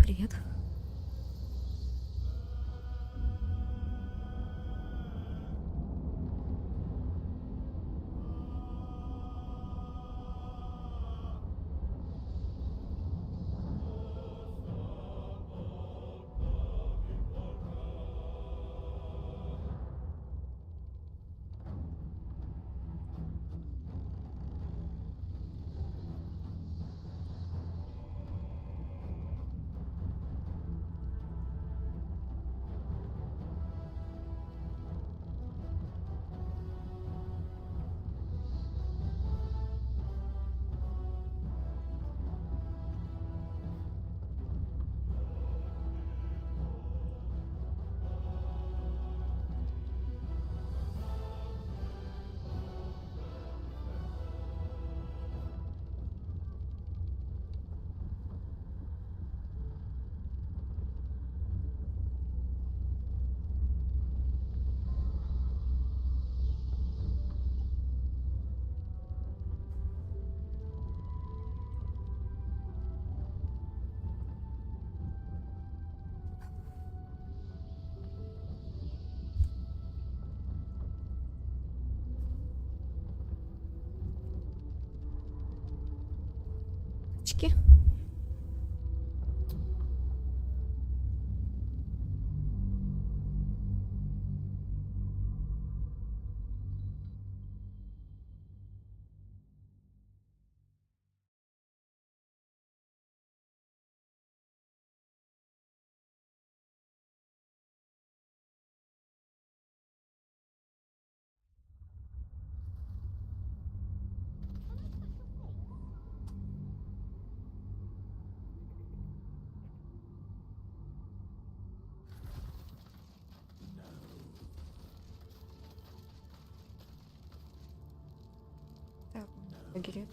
Привет. Очки. Так, лагерь.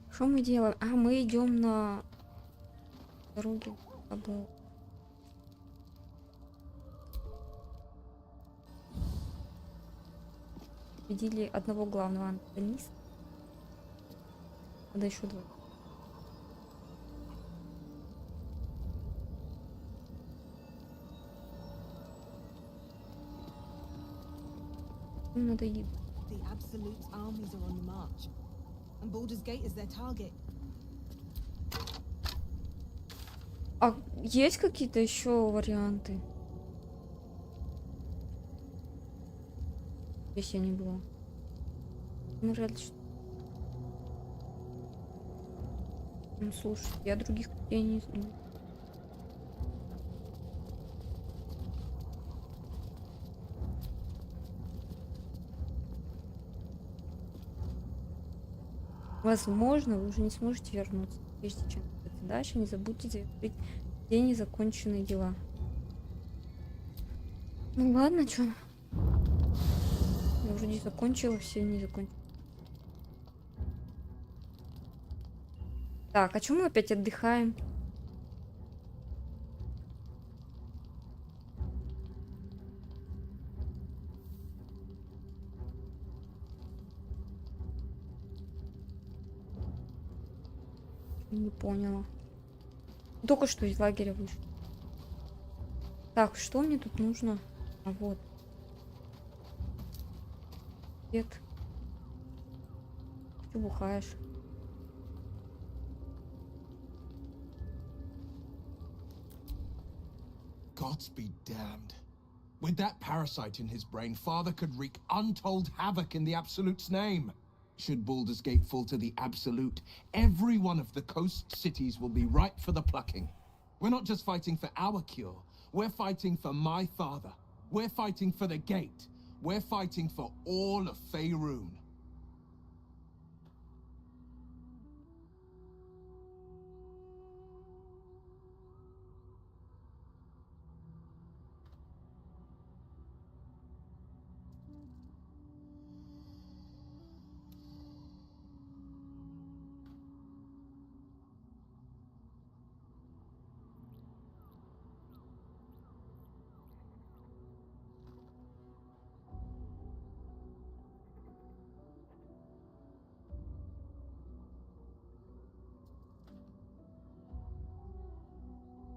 Что мы делаем? А, мы идем на дороге. Видели одного главного антагониста. Надо еще два. Надо еду. The Absolute's armies are on the march, and Baldur's Gate is their target. А есть какие-то еще варианты? Здесь я не была. Ну, вряд ли. Ну, слушай, я других людей не знаю. Возможно, вы уже не сможете вернуться. Прежде чем двигаться дальше, не забудьте завершить все незаконченные дела. Ну ладно, чё? Я вроде закончила все незаконченные. Так, а чё мы опять отдыхаем? Не поняла. Только что из лагеря вышел. Так, что мне тут нужно? А вот. Нет. Ты бухаешь. Gods be damned. With that parasite in his brain, Father could wreak untold havoc in the Absolute's name. Should Baldur's Gate fall to the Absolute, every one of the coast cities will be ripe for the plucking. We're not just fighting for our cure, we're fighting for my father. We're fighting for the Gate. We're fighting for all of Faerun.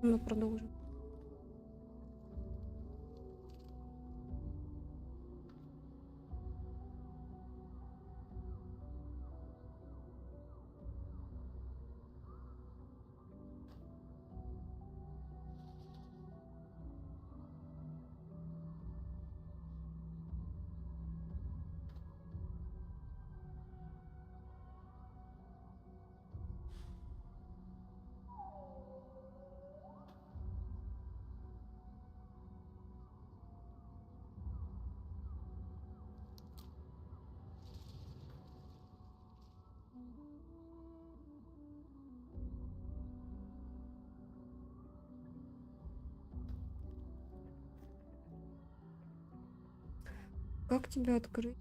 Мы продолжим. Как тебя открыть?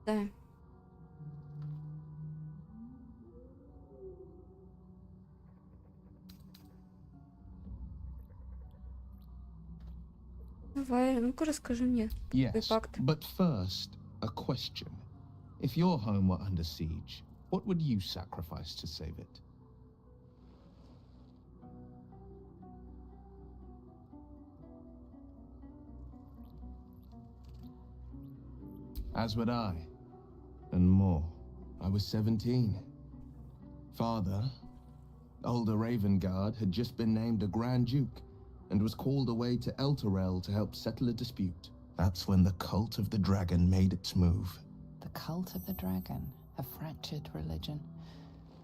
Да. Давай, ну-ка расскажи мне твой Yes, пакт. but first, a question. If your home were under siege, what would you sacrifice to save it? As would I. And more. I was 17. Father, older Ravengard, had just been named a Grand Duke and was called away to Elturel to help settle a dispute. That's when the cult of the dragon made its move. The cult of the dragon, a fractured religion.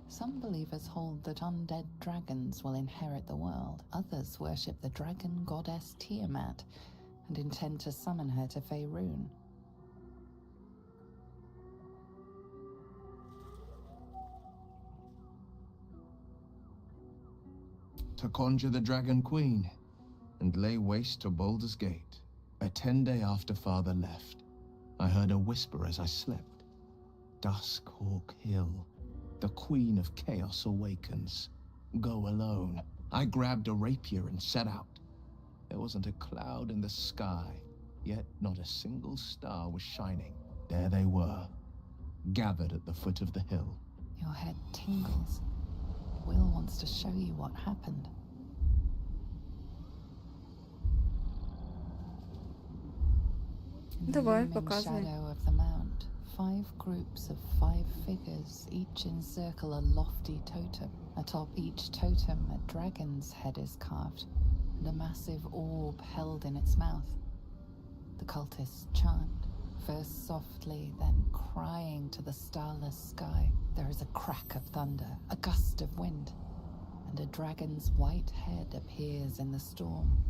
Some believers hold that undead dragons will inherit the world. Others worship the dragon goddess Tiamat and intend to summon her to Faerun. To conjure the Dragon Queen and lay waste to Baldur's Gate. A 10-day after Father left, I heard a whisper as I slept. Duskhawk Hill, the Queen of Chaos awakens. Go alone. I grabbed a rapier and set out. There wasn't a cloud in the sky, yet not a single star was shining. There they were, gathered at the foot of the hill. Your head tingles. Will wants to show you what happened. In the Давай, looming показывай. shadow of the mount, 5 groups of 5 figures each encircle a lofty totem. Atop each totem, a dragon's head is carved, and a massive orb held in its mouth. The cultists chant, first softly, then crying to the starless sky. There is a crack of thunder, a gust of wind, and a dragon's white head appears in the storm.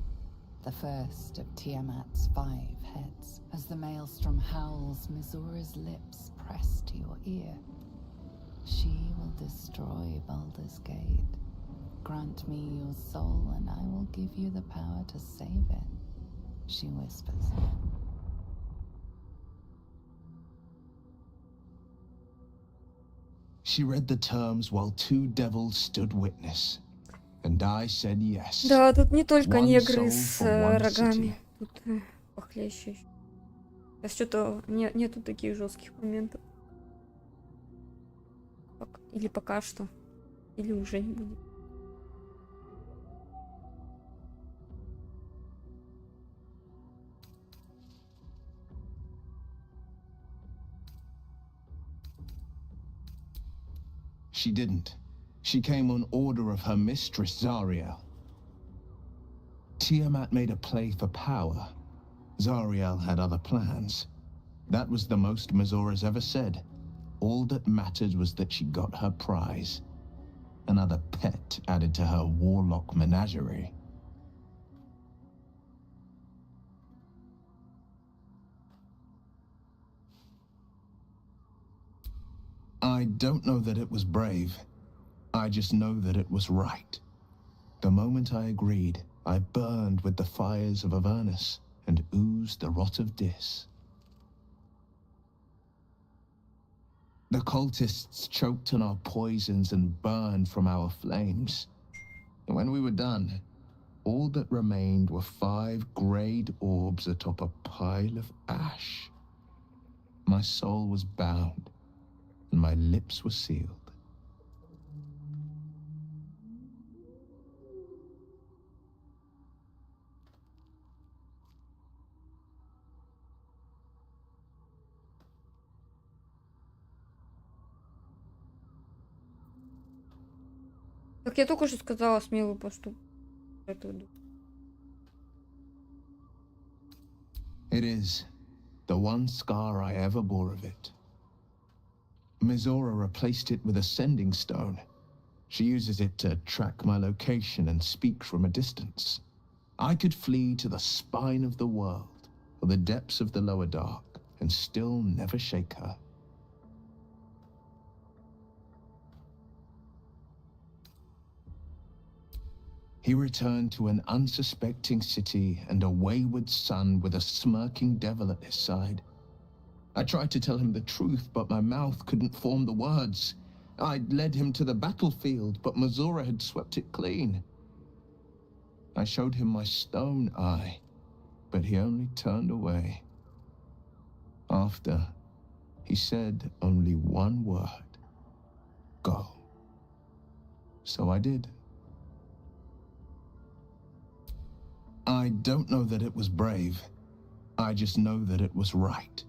The first of Tiamat's 5 heads. As the maelstrom howls, Mizura's lips press to your ear. She will destroy Baldur's Gate. Grant me your soul, and I will give you the power to save it, she whispers. She read the terms while 2 devils stood witness, and I said yes. Да, тут не только One негры soul с for one рогами. city. Тут похлеще. Сейчас что-то нету таких жестких моментов. Или пока что. Или уже не будет. She didn't. She came on order of her mistress, Zariel. Tiamat made a play for power. Zariel had other plans. That was the most Mizura's ever said. All that mattered was that she got her prize. Another pet added to her warlock menagerie. I don't know that it was brave. I just know that it was right. The moment I agreed, I burned with the fires of Avernus and oozed the rot of Dis. The cultists choked on our poisons and burned from our flames. And when we were done, all that remained were 5 greyed orbs atop a pile of ash. My soul was bound, and my lips were sealed. Как я только что сказала, смелый поступок. It is the one scar I ever bore of it. Mizora replaced it with a sending stone. She uses it to track my location and speak from a distance. I could flee to the spine of the world or the depths of the lower dark and still never shake her. He returned to an unsuspecting city and a wayward son with a smirking devil at his side. I tried to tell him the truth, but my mouth couldn't form the words. I'd led him to the battlefield, but Mizora had swept it clean. I showed him my stone eye, but he only turned away. After, he said only one word: go. So I did. I don't know that it was brave. I just know that it was right.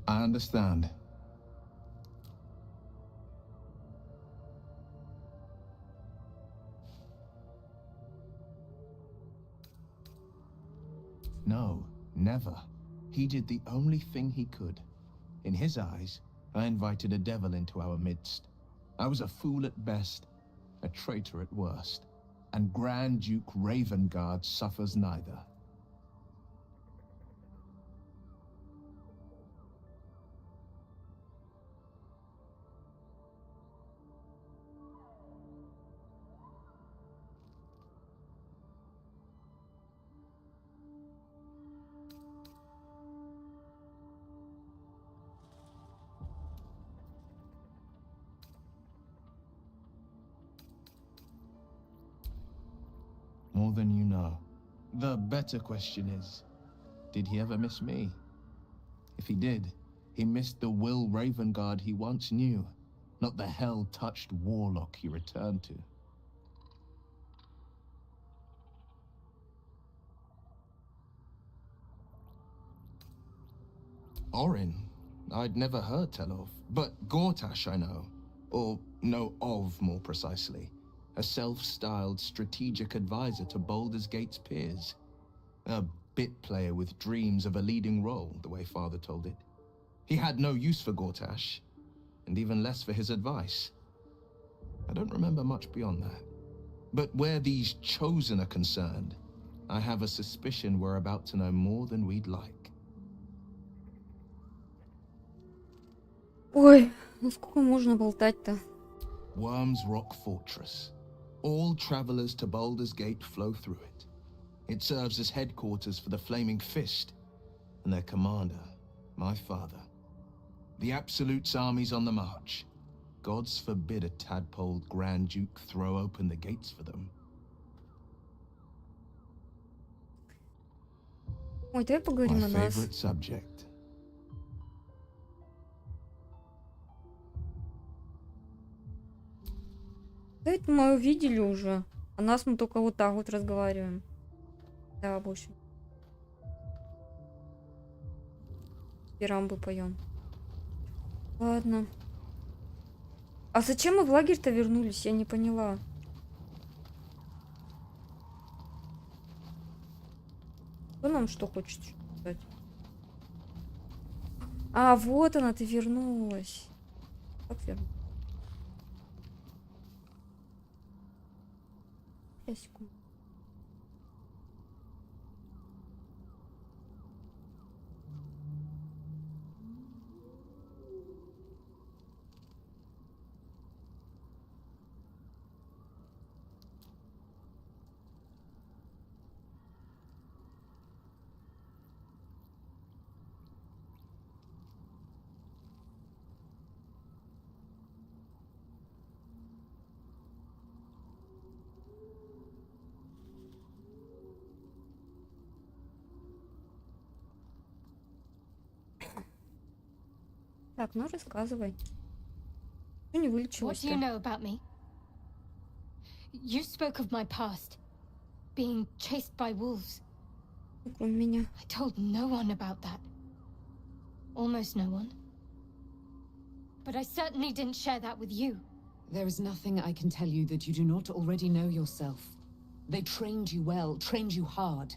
I understand. No, never. He did the only thing he could. In his eyes, I invited a devil into our midst. I was a fool at best, a traitor at worst, and Grand Duke Ravengard suffers neither. More than you know. The better question is, did he ever miss me? If he did, he missed the Will Ravengard he once knew, not the hell-touched warlock he returned to. Orin, I'd never heard tell of, but Gortash I know, or know of more precisely. A self-styled strategic advisor to Baldur's Gate's peers. A bit player with dreams of a leading role, the way Father told it. He had no use for Gortash, and even less for his advice. I don't remember much beyond that. But where these chosen are concerned, I have a suspicion we're about to know more than we'd like. Ой, ну сколько можно болтать-то? Worm's Rock Fortress. All travelers to Baldur's Gate flow through it. It serves as headquarters for the Flaming Fist, and their commander, my father. The Absolute's army's on the march. Gods forbid a tadpoled Grand Duke throw open the gates for them. Ой, давай поговорим My о нас. favorite subject. Да это мы увидели уже. А нас мы только вот так вот разговариваем. Да, больше. Пирамбы поем. Ладно. А зачем мы в лагерь-то вернулись? Я не поняла. Кто нам что хочет сказать? А, вот она, ты вернулась. Как вернулась? Сейчас, секунду. Так, ну рассказывай. Что не What вылечилось-то? do you know about me? You spoke of my past, being chased by wolves. Кроме меня. I told no one about that. Almost no one. But I certainly didn't share that with you. There is nothing I can tell you that you do not already know yourself. They trained you well, trained you hard.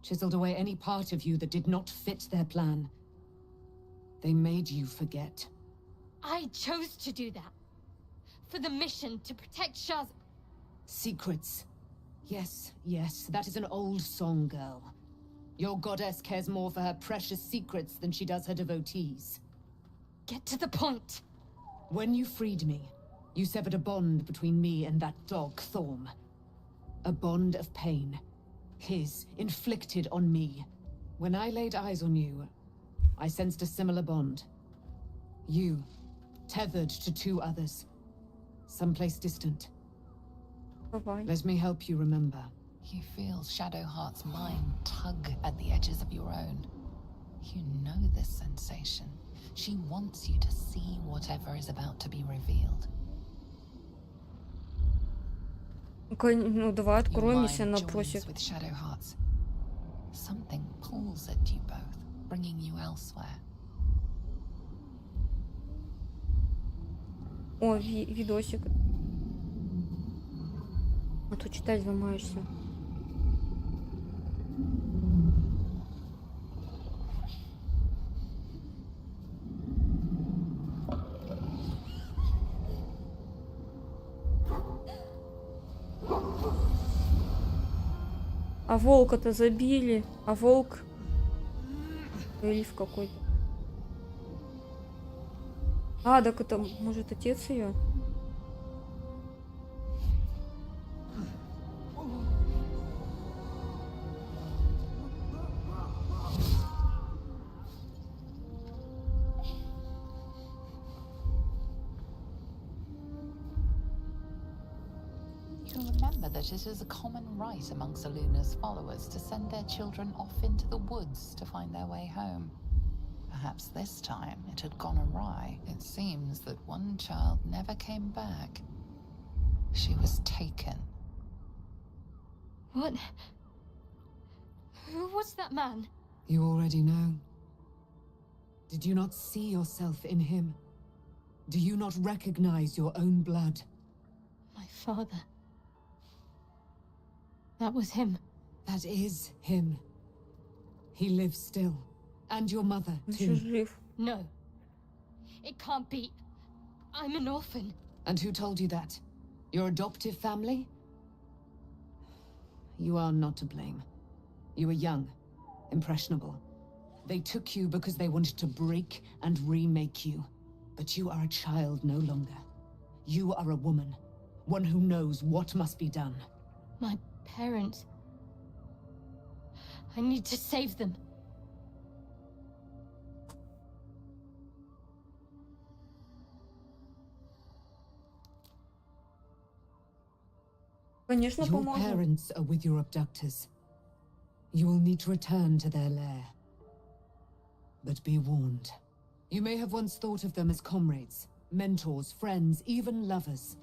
Chiseled away any part of you that did not fit their plan. They made you forget. I chose to do that. For the mission to protect Shaz. Secrets. Yes, yes, that is an old song, girl. Your goddess cares more for her precious secrets than she does her devotees. Get to the point. When you freed me, you severed a bond between me and that dog, Thorm. A bond of pain. His, inflicted on me. When I laid eyes on you, I sensed a similar bond. You, tethered to two others. Someplace distant. Давай. Let me help you remember. You feel Shadowheart's mind tug at the edges of your own. You know this sensation. She wants you to see whatever is about to be revealed. Ну давай Your откроем, если mind она joins просит. with Shadowheart's. Something pulls at you both, bringing you elsewhere. О, видосик. А то читать замаешься. А волка-то забили. А волк... Эльф какой-то. А, так это, может, отец ее? You remember that it is a common rite amongst Aluna's followers to send their children off into the woods to find their way home. Perhaps this time it had gone awry. It seems that one child never came back. She was taken. What? Who was that man? You already know. Did you not see yourself in him? Do you not recognize your own blood? My father. That was him. That is him. He lives still. And your mother, Он еще too. жив. No. It can't be. I'm an orphan. And who told you that? Your adoptive family? You are not to blame. You were young, impressionable. They took you because they wanted to break and remake you. But you are a child no longer. You are a woman. One who knows what must be done. My parents. I need to save them. Конечно, Your поможет. parents are with your abductors. You will need to return to their lair. But be warned. You may have once thought of them as comrades, mentors, friends, even lovers.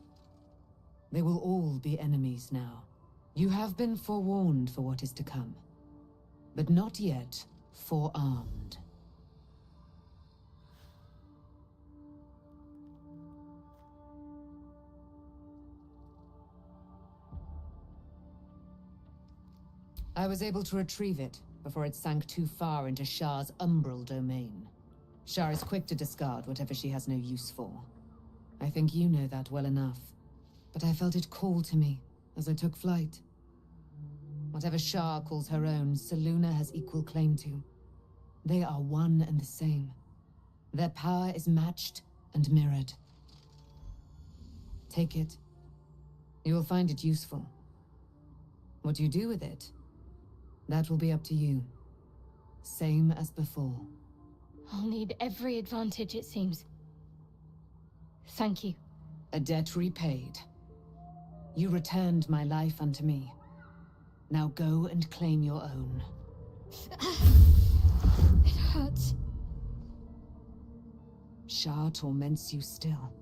They will all be enemies now. You have been forewarned for what is to come, but not yet forearmed. I was able to retrieve it before it sank too far into Shah's umbral domain. Shah is quick to discard whatever she has no use for. I think you know that well enough. But I felt it call to me as I took flight. Whatever Shah calls her own, Selûne has equal claim to. They are one and the same. Their power is matched and mirrored. Take it. You will find it useful. What you do with it, that will be up to you. Same as before. I'll need every advantage, it seems. Thank you. A debt repaid. You returned my life unto me. Now go and claim your own. It hurts. Shah torments you still.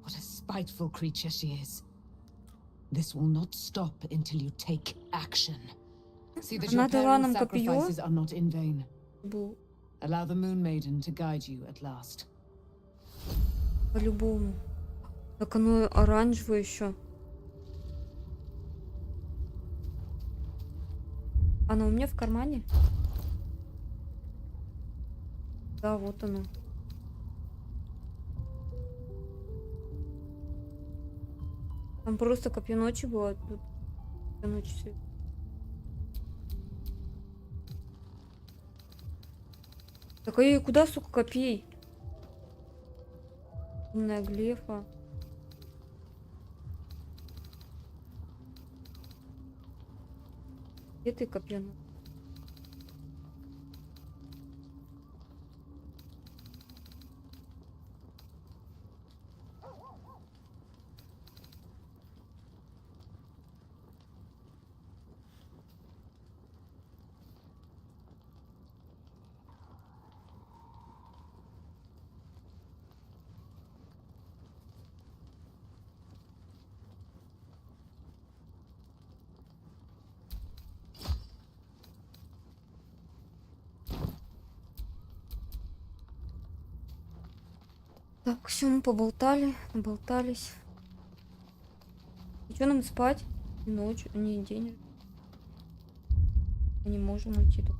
What a spiteful creature she is. This will not stop until you take action. See that your Она дала parents' нам копье. sacrifices are not in vain. Был Allow the Moon Maiden to guide you at last. по-любому. Так оно оранжевое еще. Она у меня в кармане? Да, вот оно. Там просто копье ночи было, а тут копье ночи свет. Так, эй, куда, сука, копей? Умная глефа. Где ты, копье? Так, все, мы поболтали, наболтались. И что нам спать? И ночью, не день. Мы не можем уйти тут.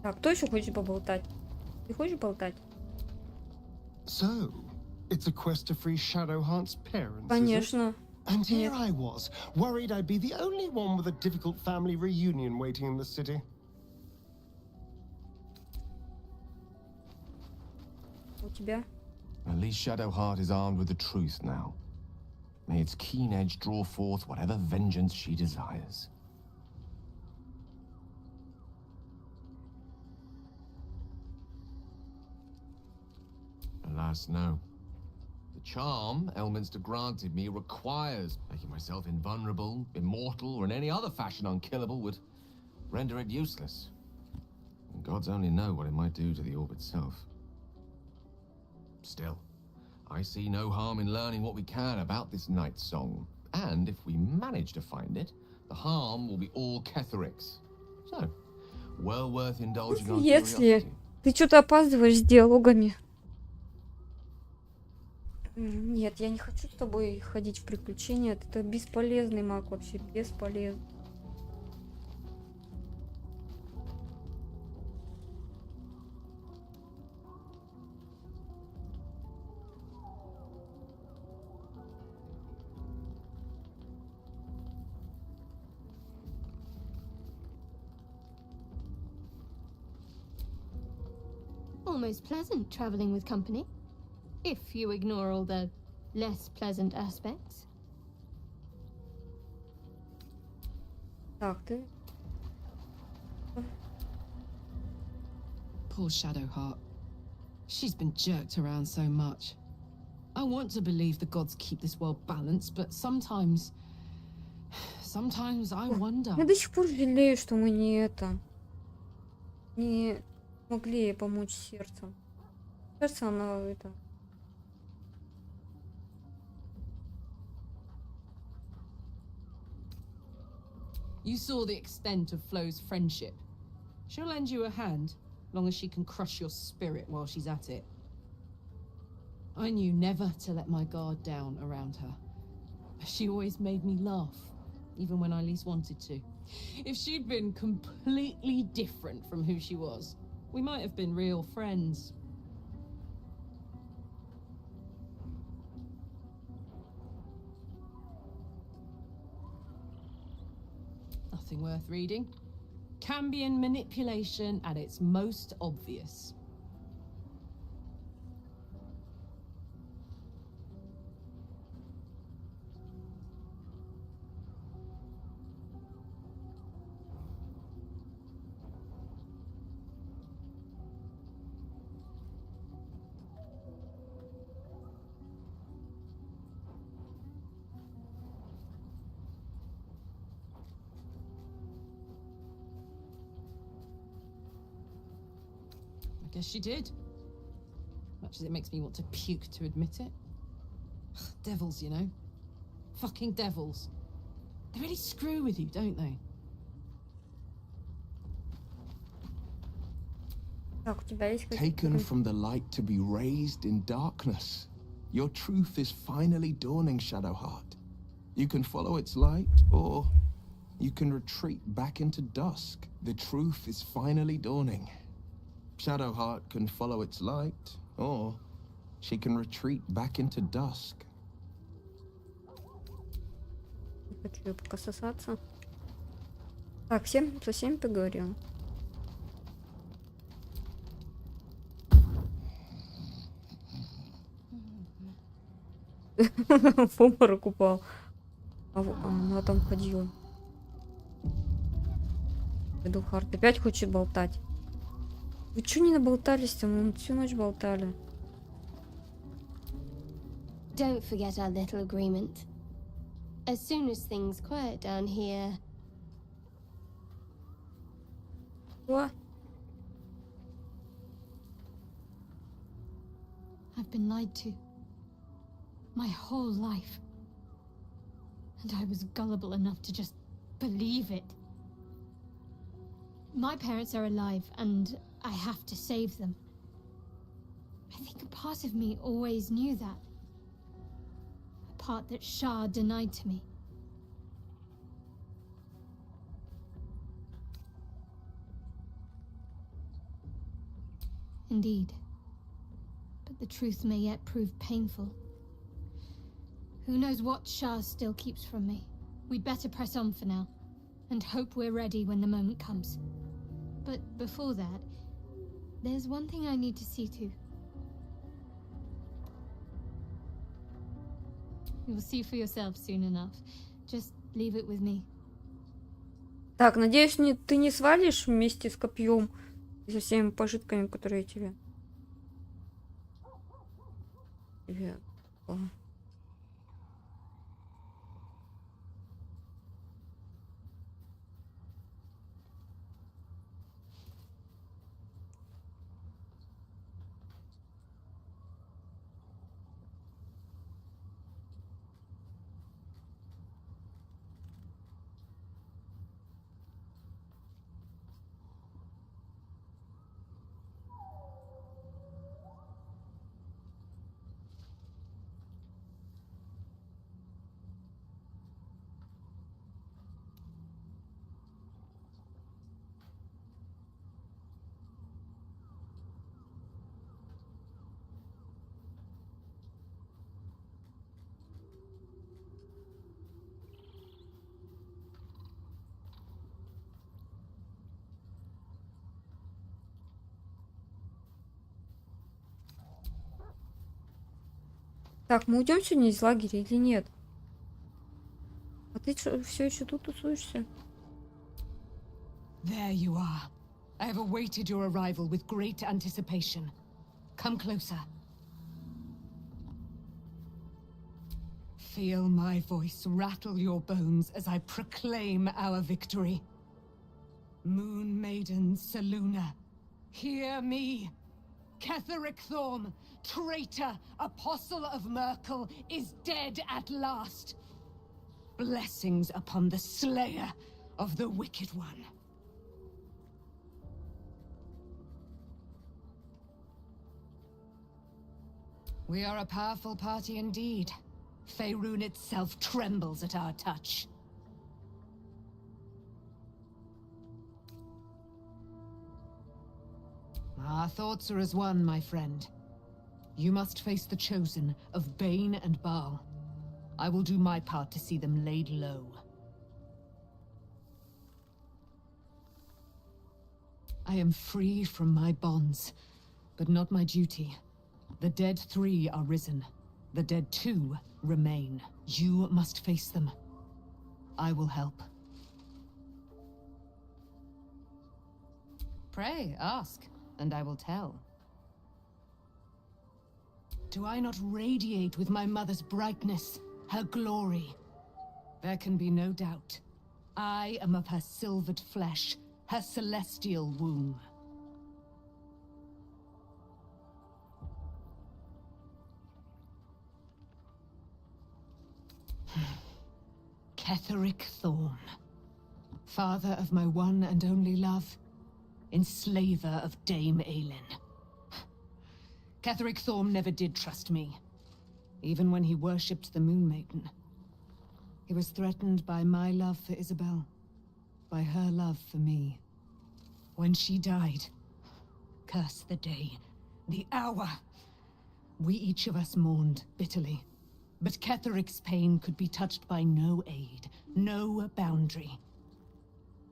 Так, кто еще хочет поболтать? Ты хочешь болтать? So, it's a quest to free Shadowheart's parents, is it? Конечно. And here Нет. I was, worried I'd be the only one with a difficult family reunion waiting in the city. У тебя? At least Shadowheart is armed with the truth now. May its keen edge draw forth whatever vengeance she desires. Alas, no. The charm Elminster granted me requires making myself invulnerable, immortal, or in any other fashion unkillable would render it useless. And gods only know what it might do to the orb itself. Still, I see no harm in learning what we can about this night song. And if we manage to find it, the harm will be all Ketheric's. So, well worth indulging our Если curiosity. ты что-то опаздываешь с диалогами. Нет, я не хочу с тобой ходить в приключения. Это бесполезный маг, вообще бесполезный. Almost pleasant traveling with company, if you ignore all the less pleasant aspects. Так, ты... Poor Shadowheart. She's been jerked around so much. I want to believe the gods keep this world balanced, but sometimes I wonder. Я до сих пор жалею, что мы не могли ей помочь сердцем. Кажется, она это... You saw the extent of Flo's friendship. She'll lend you a hand, long as she can crush your spirit while she's at it. I knew never to let my guard down around her. She always made me laugh, even when I least wanted to. If she'd been completely different from who she was, we might have been real friends. Nothing worth reading. Cambion manipulation at its most obvious. I guess she did. Much as it makes me want to puke to admit it. Devils, you know. Fucking devils. They really screw with you, don't they? Так, у тебя есть Taken from the light to be raised in darkness. Your truth is finally dawning, Shadowheart. You can follow its light, or you can retreat back into dusk. The truth is finally dawning. Shadowheart can follow its light, or she can retreat back into dusk. Хочу её пока сосаться. Так, со всеми поговорил. В обморок упал. Она там ходила. Эдухард опять хочет болтать. Вы чё не наболтались-то? Мы всю ночь болтали. Don't forget our little agreement. As soon as things quiet down here, О, I've been lied to. My whole life. And I was gullible enough to just believe it. My parents are alive, and I have to save them. I think a part of me always knew that. A part that Shah denied to me. Indeed. but the truth may yet prove painful. Who knows what Shah still keeps from me? We'd better press on for now, and hope we're ready when the moment comes. But before that, there's one thing I need to see to. You'll see for yourself soon enough. Just leave it with me. Так, надеюсь, ты не свалишь вместе с копьем и со всеми пожитками, которые тебе. Ага. Так, мы уйдем сегодня из лагеря или нет? А ты все еще тут тусуешься? There you are. I have awaited your arrival with great anticipation. Come closer. Feel my voice rattle your bones as I proclaim our victory. Moon Maiden Selûne, hear me. Ketheric Thorm, traitor, apostle of Merkel, is dead at last. Blessings upon the slayer of the Wicked One. We are a powerful party indeed. Faerun itself trembles at our touch. Our thoughts are as one, my friend. You must face the Chosen of Bane and Baal. I will do my part to see them laid low. I am free from my bonds, but not my duty. The dead 3 are risen. The dead 2 remain. You must face them. I will help. Pray, ask, and I will tell. Do I not radiate with my mother's brightness, her glory? There can be no doubt. I am of her silvered flesh, her celestial womb. Ketheric Thorm, father of my one and only love, enslaver of Dame Aelin. Ketheric Thorm never did trust me, even when he worshipped the Moon Maiden. He was threatened by my love for Isabel, by her love for me. When she died, curse the day, the hour, we each of us mourned bitterly. But Ketheric's pain could be touched by no aid, no boundary.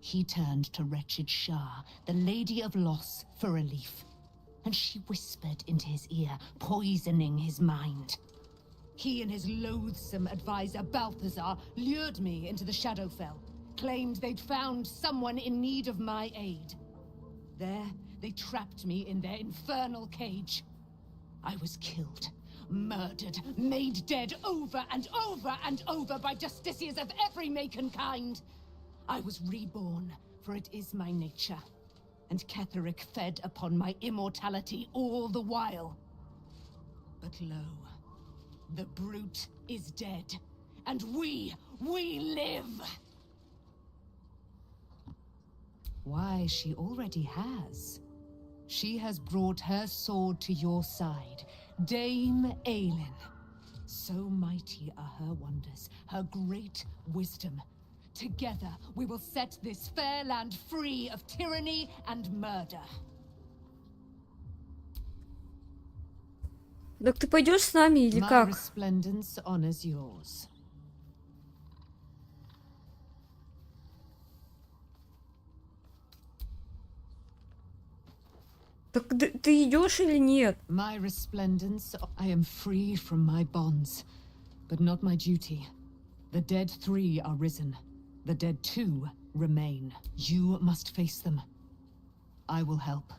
He turned to wretched Shah, the Lady of Loss, for relief. And she whispered into his ear, poisoning his mind. He and his loathsome advisor, Balthazar, lured me into the Shadowfell, claimed they'd found someone in need of my aid. There, they trapped me in their infernal cage. I was killed, murdered, made dead over and over and over by justiciars of every make and kind. I was reborn, for it is my nature. And Ketheric fed upon my immortality all the while. But lo, the brute is dead, and we live! Why, she already has. She has brought her sword to your side, Dame Aelin. So mighty are her wonders, her great wisdom. Together, we will set this fair land free of tyranny and murder. Так ты пойдешь с нами или My как? resplendence honors yours. Так ты идешь или нет? My resplendence, I am free from my bonds, but not my duty. The dead 3 are risen. The dead 2 remain. You must face them. I will help.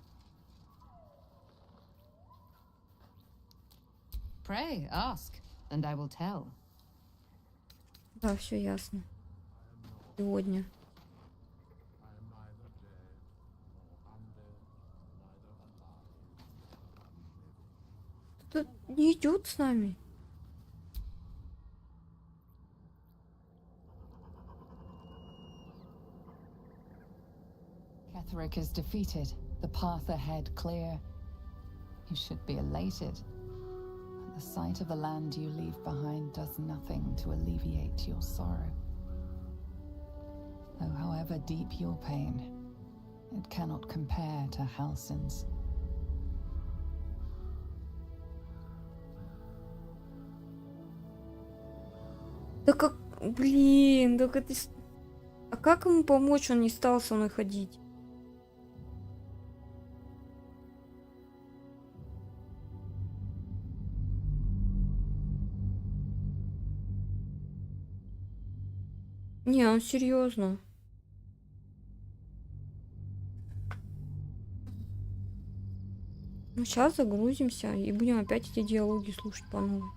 Pray, ask, and I will tell. Да, все ясно. Сегодня. Тут не идет с нами. Ketherick is defeated, the path ahead clear. You should be elated. But the sight of the land you leave behind does nothing to alleviate your sorrow. Though however deep your pain, it cannot compare to Halsin's. Да как... Блин, так это... А как ему помочь? Он не стал со мной ходить. Не, он серьезно. Ну, сейчас загрузимся и будем опять эти диалоги слушать по новой.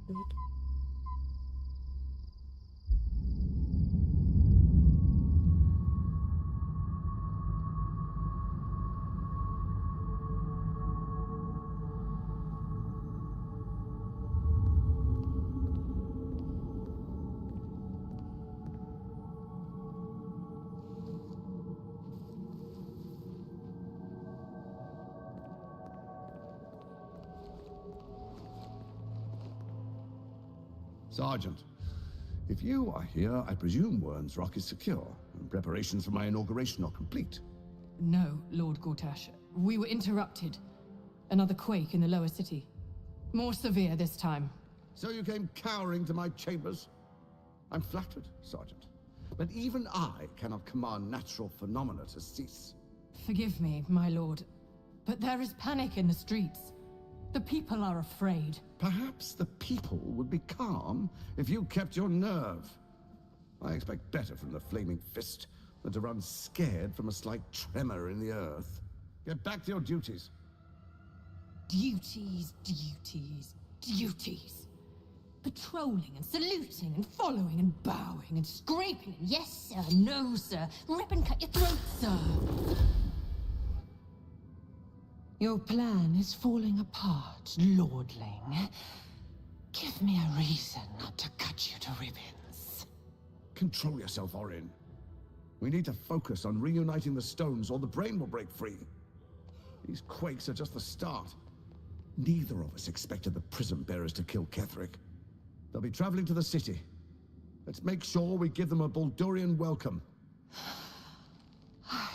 Вот. Sergeant, if you are here, I presume Wern's Rock is secure, and preparations for my inauguration are complete. No, Lord Gortash. We were interrupted. Another quake in the lower city. More severe this time. So you came cowering to my chambers? I'm flattered, Sergeant. But even I cannot command natural phenomena to cease. Forgive me, my lord, but there is panic in the streets. The people are afraid. Perhaps the people would be calm if you kept your nerve. I expect better from the Flaming Fist than to run scared from a slight tremor in the earth. Get back to your duties. Duties, duties, duties. Patrolling and saluting and following and bowing and scraping. Yes, sir. No, sir. Rip and cut your throat, sir. Your plan is falling apart, lordling. Give me a reason not to cut you to ribbons. Control yourself, Orin. We need to focus on reuniting the stones or the brain will break free. These quakes are just the start. Neither of us expected the prism bearers to kill Ketherick. They'll be traveling to the city. Let's make sure we give them a Baldurian welcome. I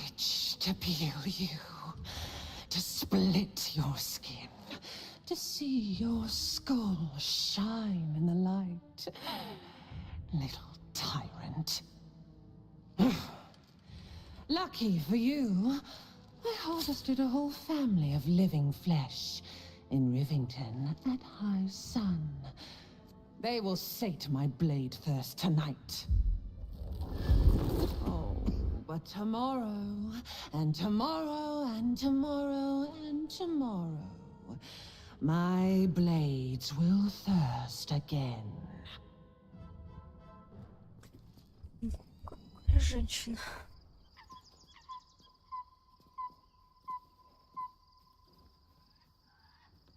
itch to peel you, to split your skin, to see your skull shine in the light. Little tyrant. Lucky for you, I harvested a whole family of living flesh in Rivington at high sun. They will sate my blade thirst tonight. Oh, but tomorrow, and tomorrow, and tomorrow, and tomorrow, my blades will thirst again. Женщина.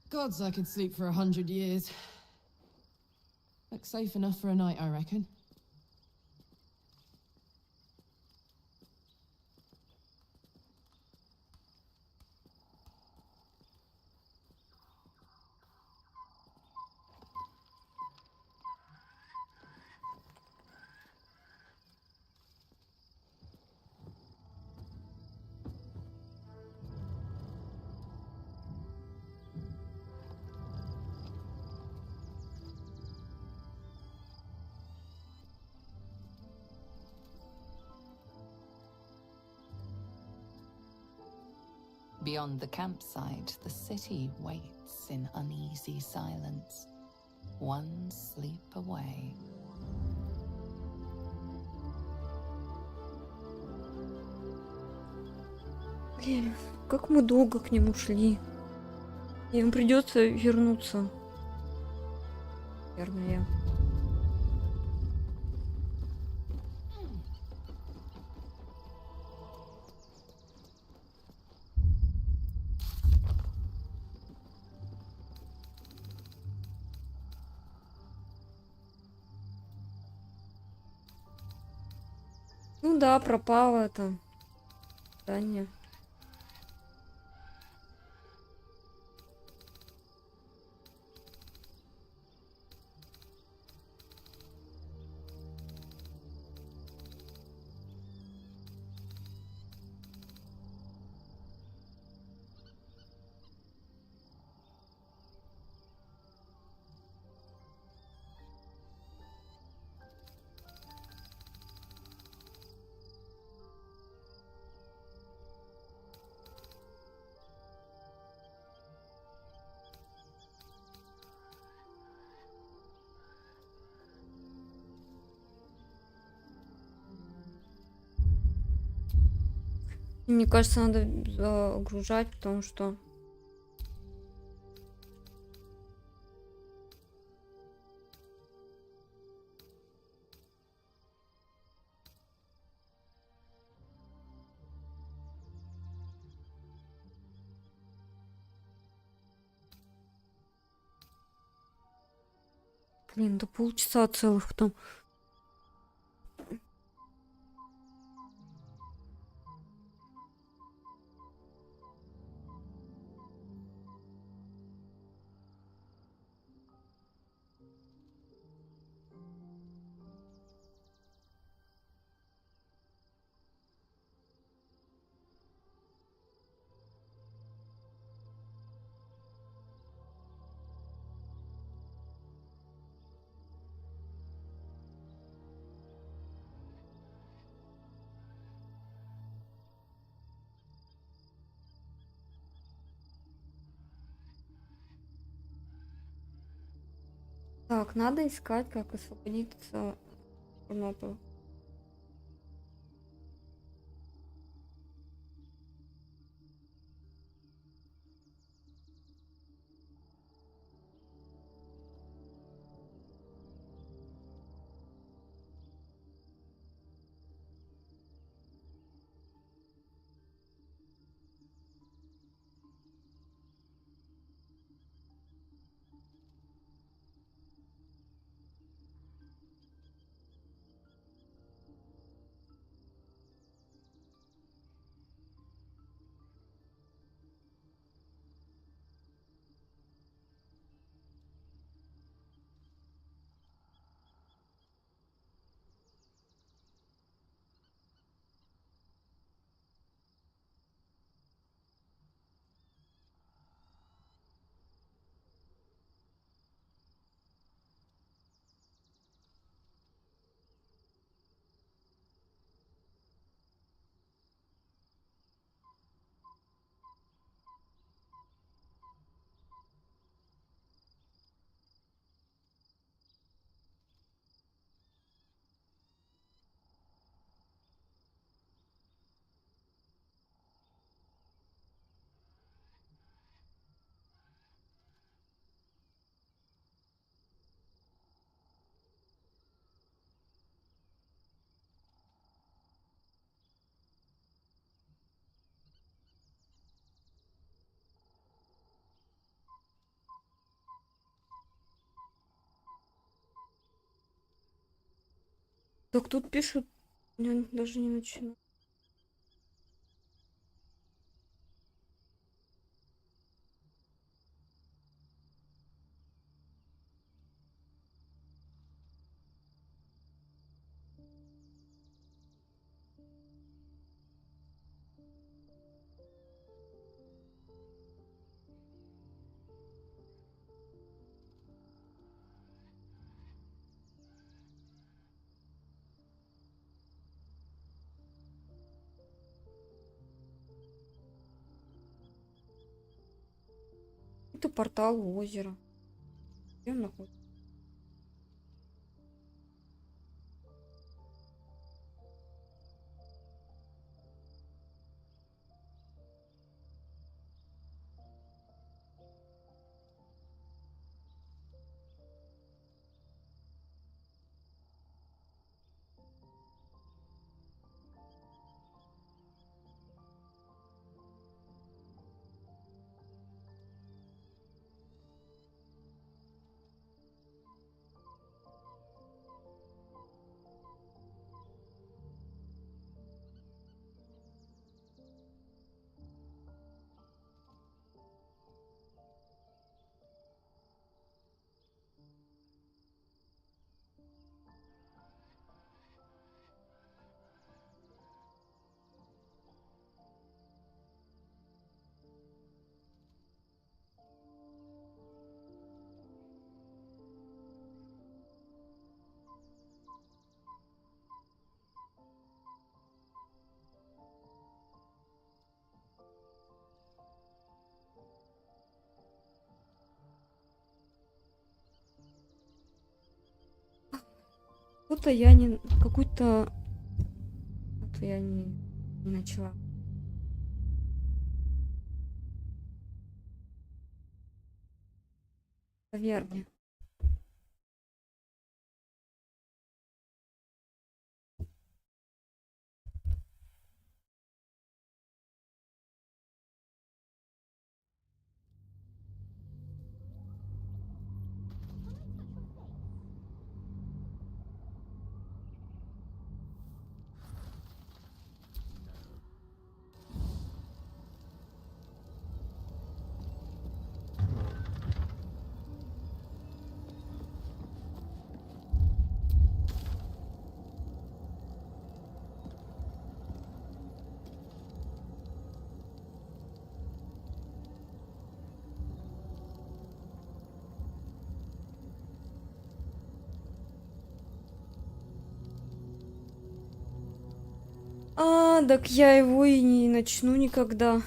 Gods, I could sleep for 100 years. Looks safe enough for a night, I reckon. Beyond the campsite, the city waits in uneasy silence, one sleep away. Блин, как мы долго к нему шли. Им придется вернуться. Наверное. Ну да, пропало это здание. Мне кажется, надо загружать, потому что... Блин, да полчаса целых там. Так, надо искать, как освободиться Чернобыля. Так тут пишут, я даже не начинаю. Это портал у озера. Где он находится? Что-то я не... Какую-то... Это я не начала. Таверне. Так я его и не начну никогда.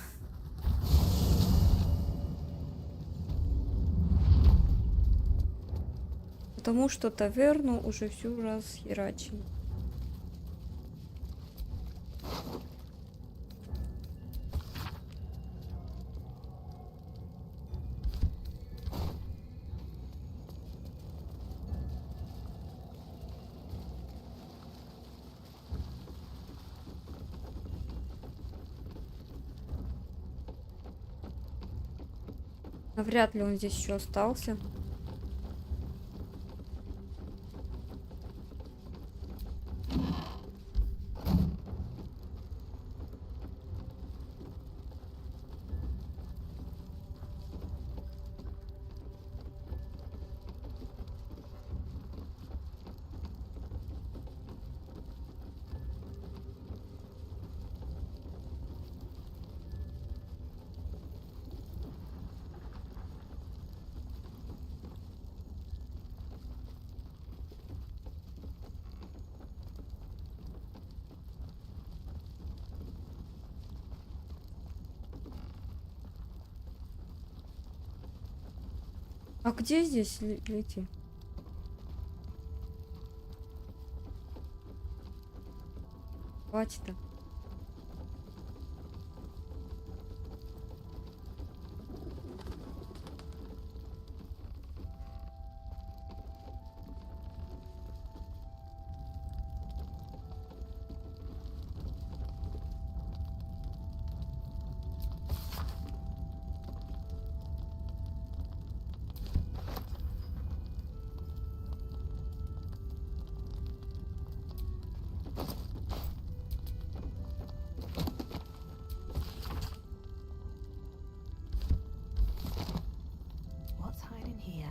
Потому что таверну уже всю раз херачили. Вряд ли он здесь еще остался. А где здесь лети? Хватит-то. What's hiding here?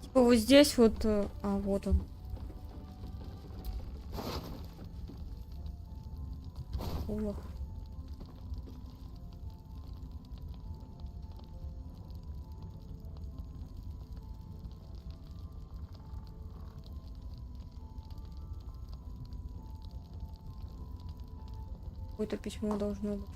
Типа вот здесь вот... А, вот он. протоколах. Какое-то письмо должно быть.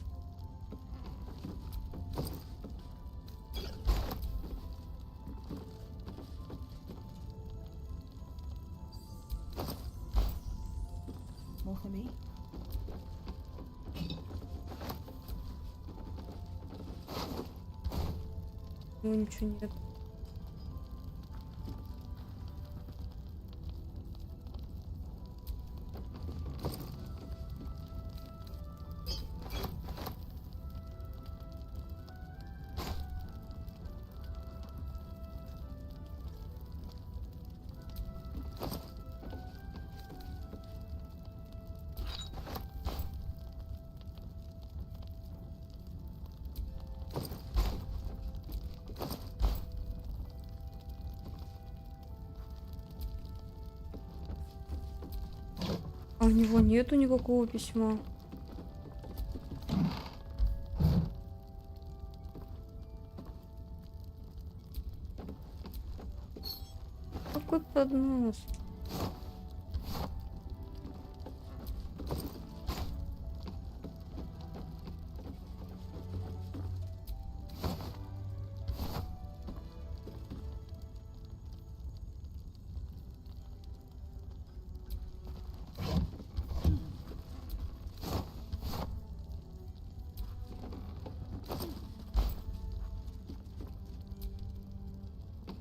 More for me? Ну, ничего нет. А у него нету никакого письма. Какой поднос?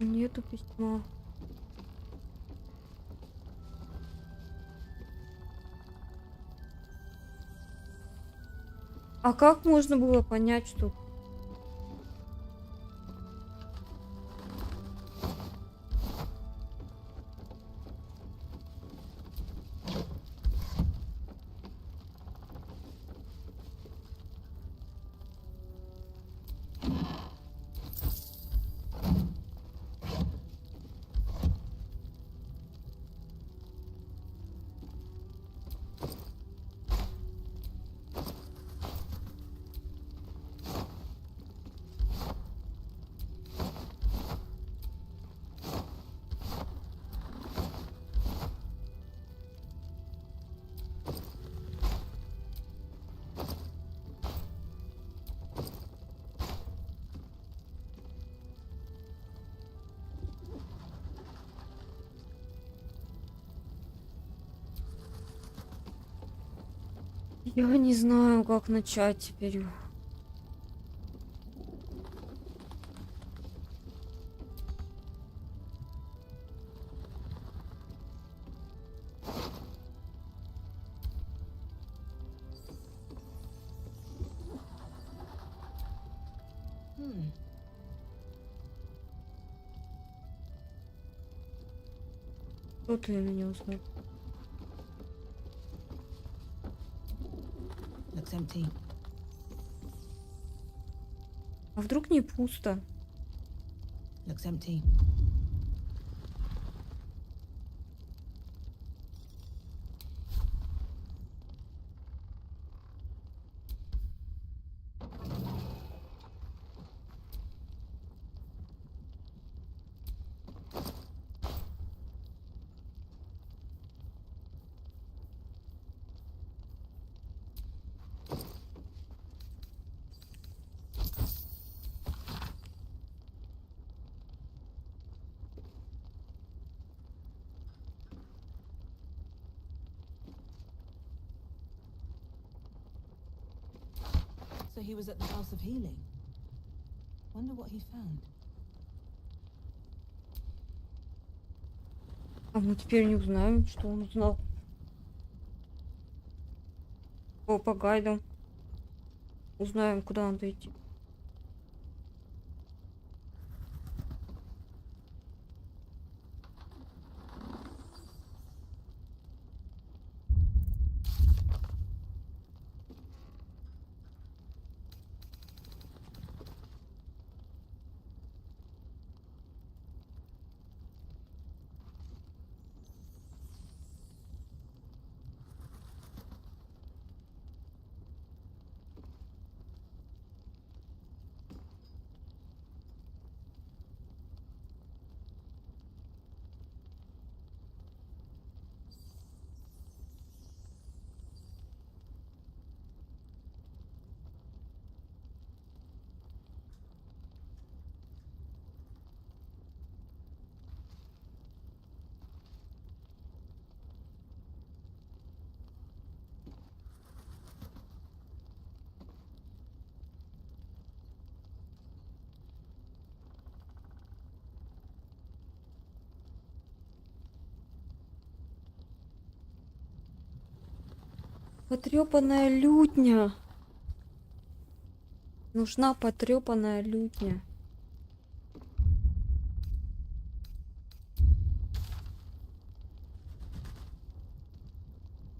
Нету письма. А как можно было понять, что... Я не знаю, как начать теперь. Кто ты меня узнал? Looks empty. А вдруг не пусто? Looks empty. So he was at the House of Healing. Wonder what he found. А мы теперь не узнаем, что он узнал. По гайдам. Узнаем, куда надо идти. Потрепанная лютня. Нужна потрепанная лютня.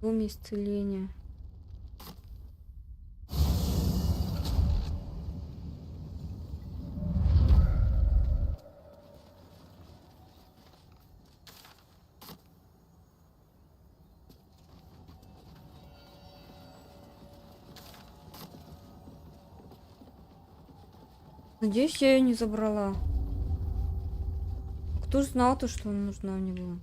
Дом исцеления. Надеюсь, я ее не забрала. Кто ж знал-то, что она нужна мне была?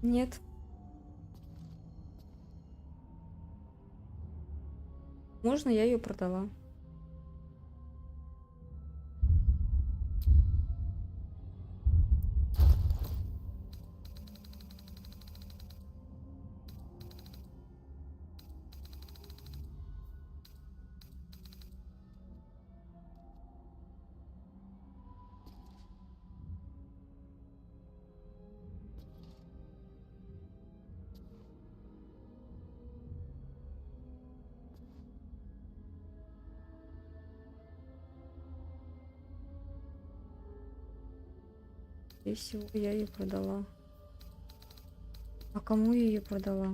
Нет. Можно, я ее продала. Скорее всего, я ее продала. А кому я ее продала?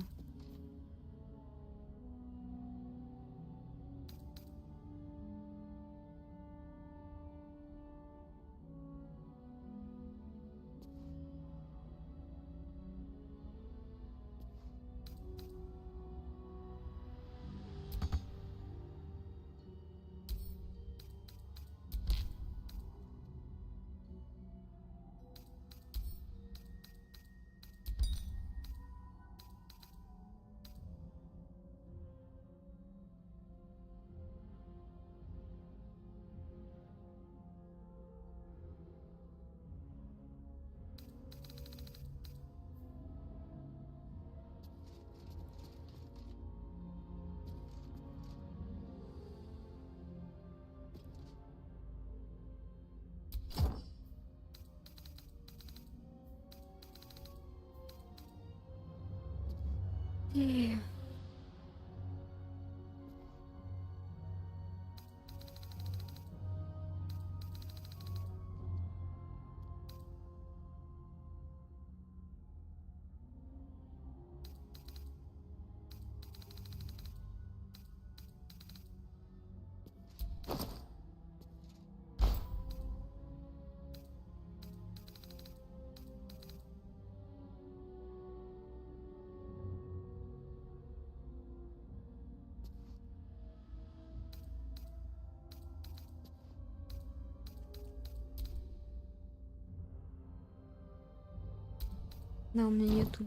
Да, у меня нету.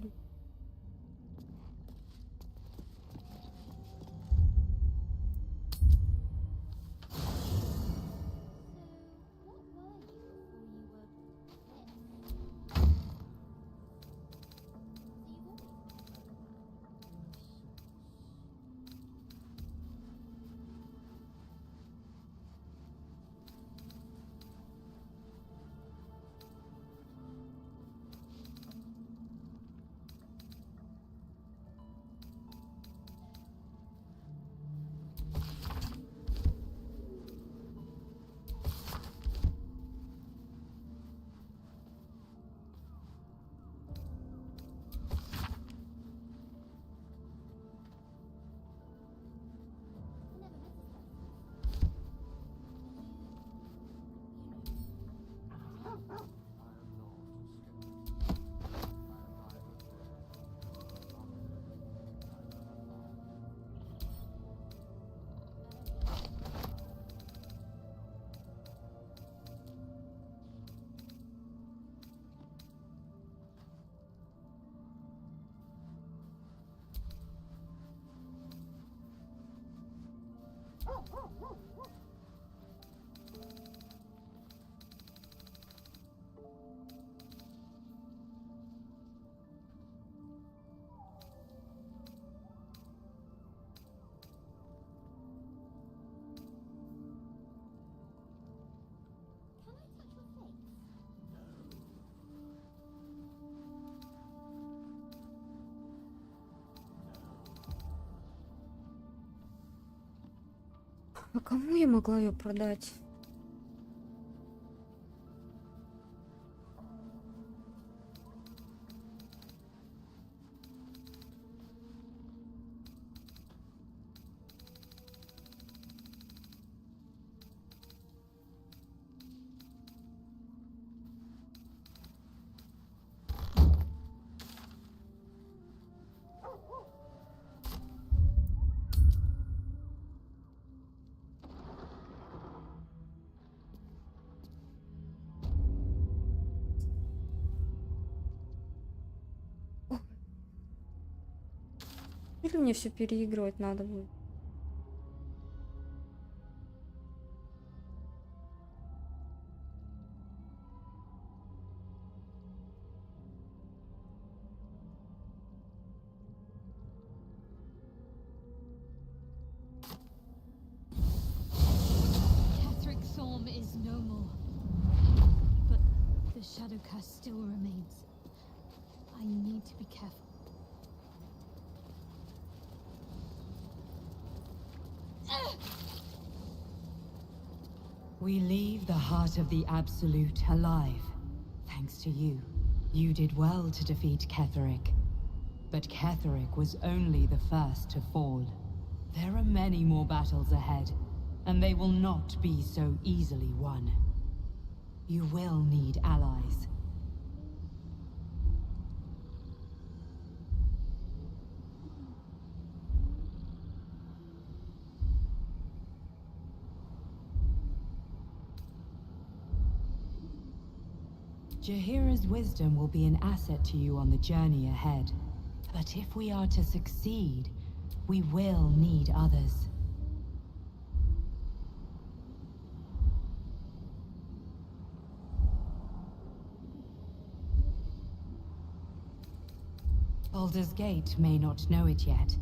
А кому я могла ее продать? Или мне все переигрывать надо будет? Catherick Thorm is no more. But the shadow curse still remains. I need to be careful. We leave the heart of the Absolute alive, thanks to you. You did well to defeat Ketheric. But Ketheric was only the first to fall. There are many more battles ahead, and they will not be so easily won. You will need allies. Jahira's wisdom will be an asset to you on the journey ahead. But if we are to succeed, we will need others. Baldur's Gate may not know it yet,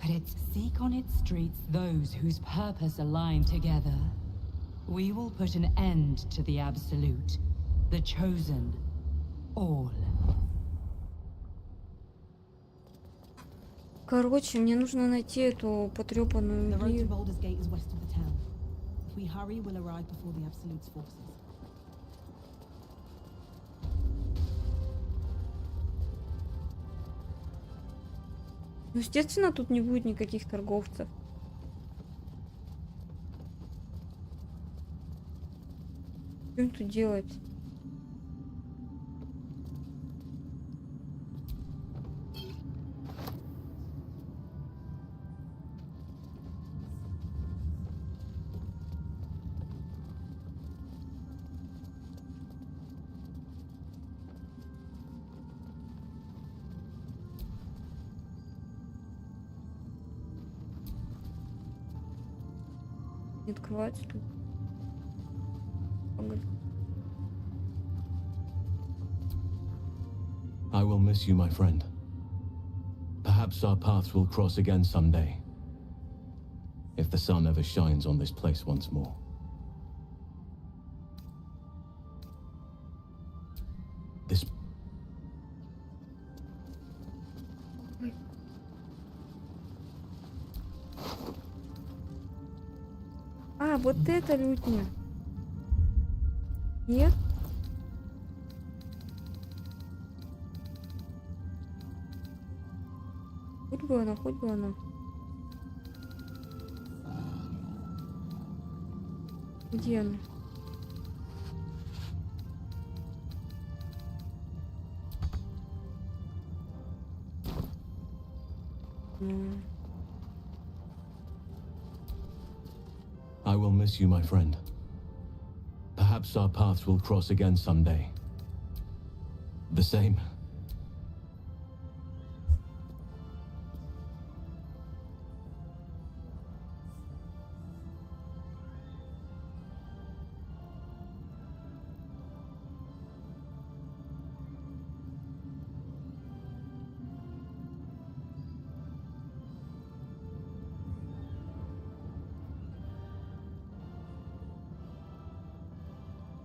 but it's seek on its streets those whose purpose align together. We will put an end to the Absolute, the Chosen, all. Короче, мне нужно найти эту потрепанную The road to Лию. Baldur's Gate is west of the town. If we hurry, we'll arrive before the Absolute's forces. Ну, естественно, тут не будет никаких торговцев. Что им тут делать? Не открывается тут. Погоди. I will miss you, my friend. Perhaps our paths will cross again someday. If the sun ever shines on this place once more. This... А, вот это лютня. Нет? Хоть бы она, хоть бы она. Где она? I will miss you, my friend. Perhaps our paths will cross again someday. The same.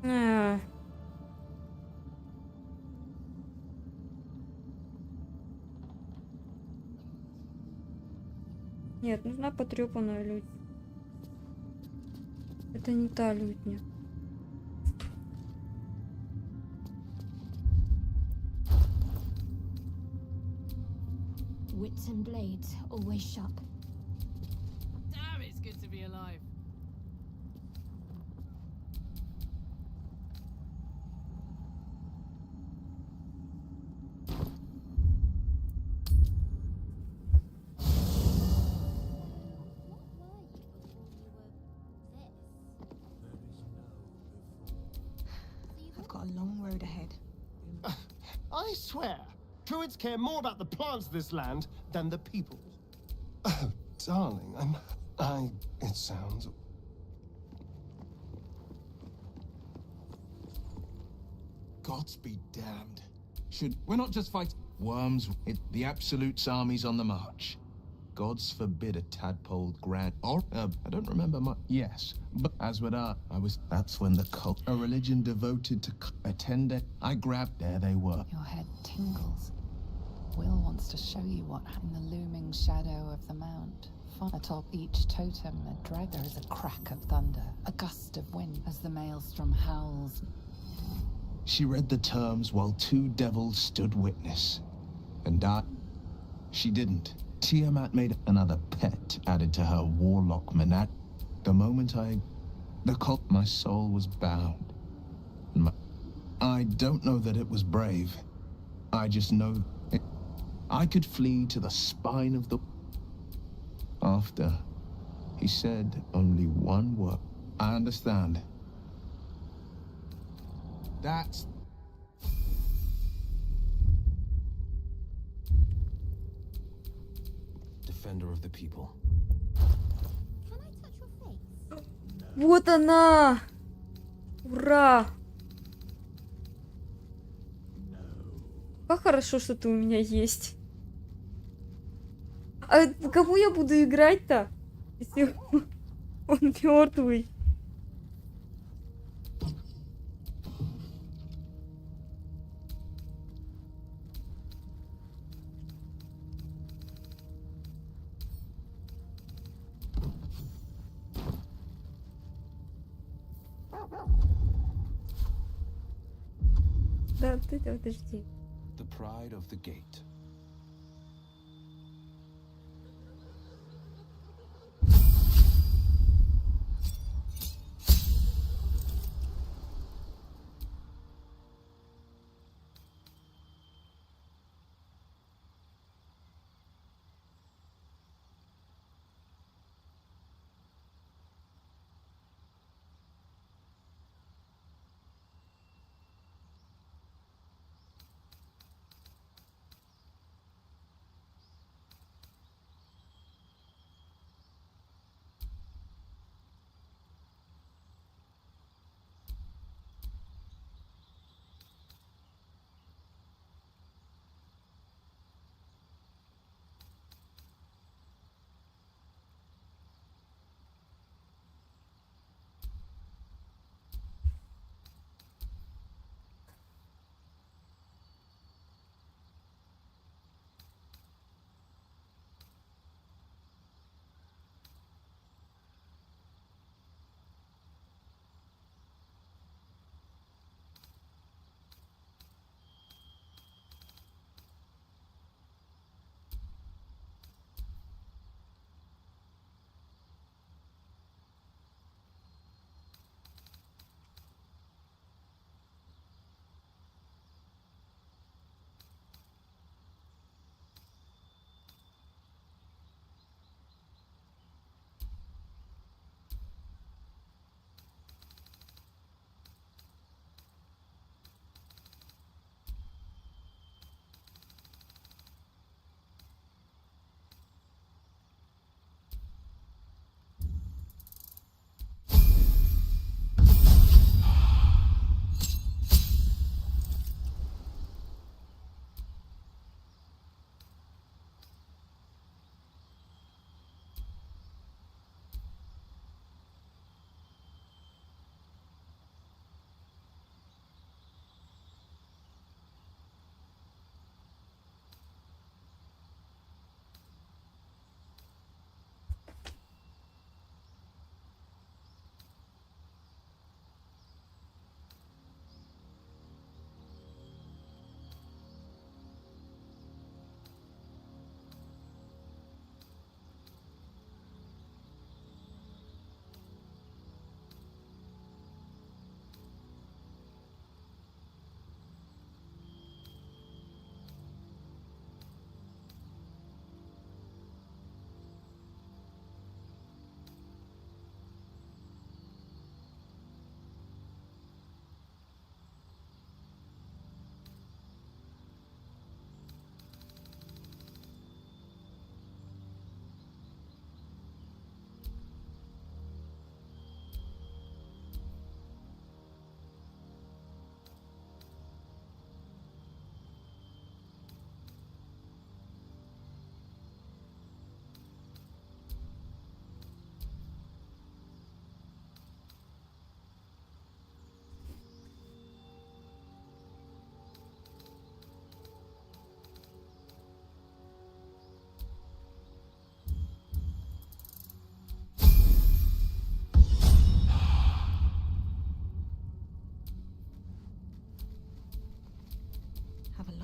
А. Нет, нужна потрепанная людь. Это не та лютня. Wits and blades, always sharp. Damn, it's good to be alive. I've got a long road ahead. I swear, Druids care more about the plants of this land than the people. Oh, darling, it sounds... Gods be damned. We're not just fighting worms. The Absolute's army's on the march. Gods forbid a tadpole grand... I don't remember much. Yes, but as with that's when the cult... A religion devoted to attended. I grabbed... There they were. Your head tingles. Will wants to show you what in the looming shadow of the mount. Atop each totem, a dragger is a crack of thunder, a gust of wind as the maelstrom howls. She read the terms while two devils stood witness. And she didn't. Tiamat made another pet added to her warlock manat. The moment my soul was bound. I don't know that it was brave. I just know I could flee to the spine of the... After he said only one word. I understand. That's... Defender of the people. Can I touch your face? Вот она! Ура! Как хорошо, что ты у меня есть. А кому я буду играть-то? Если он мертвый. Да, ты подожди. The pride of the gate.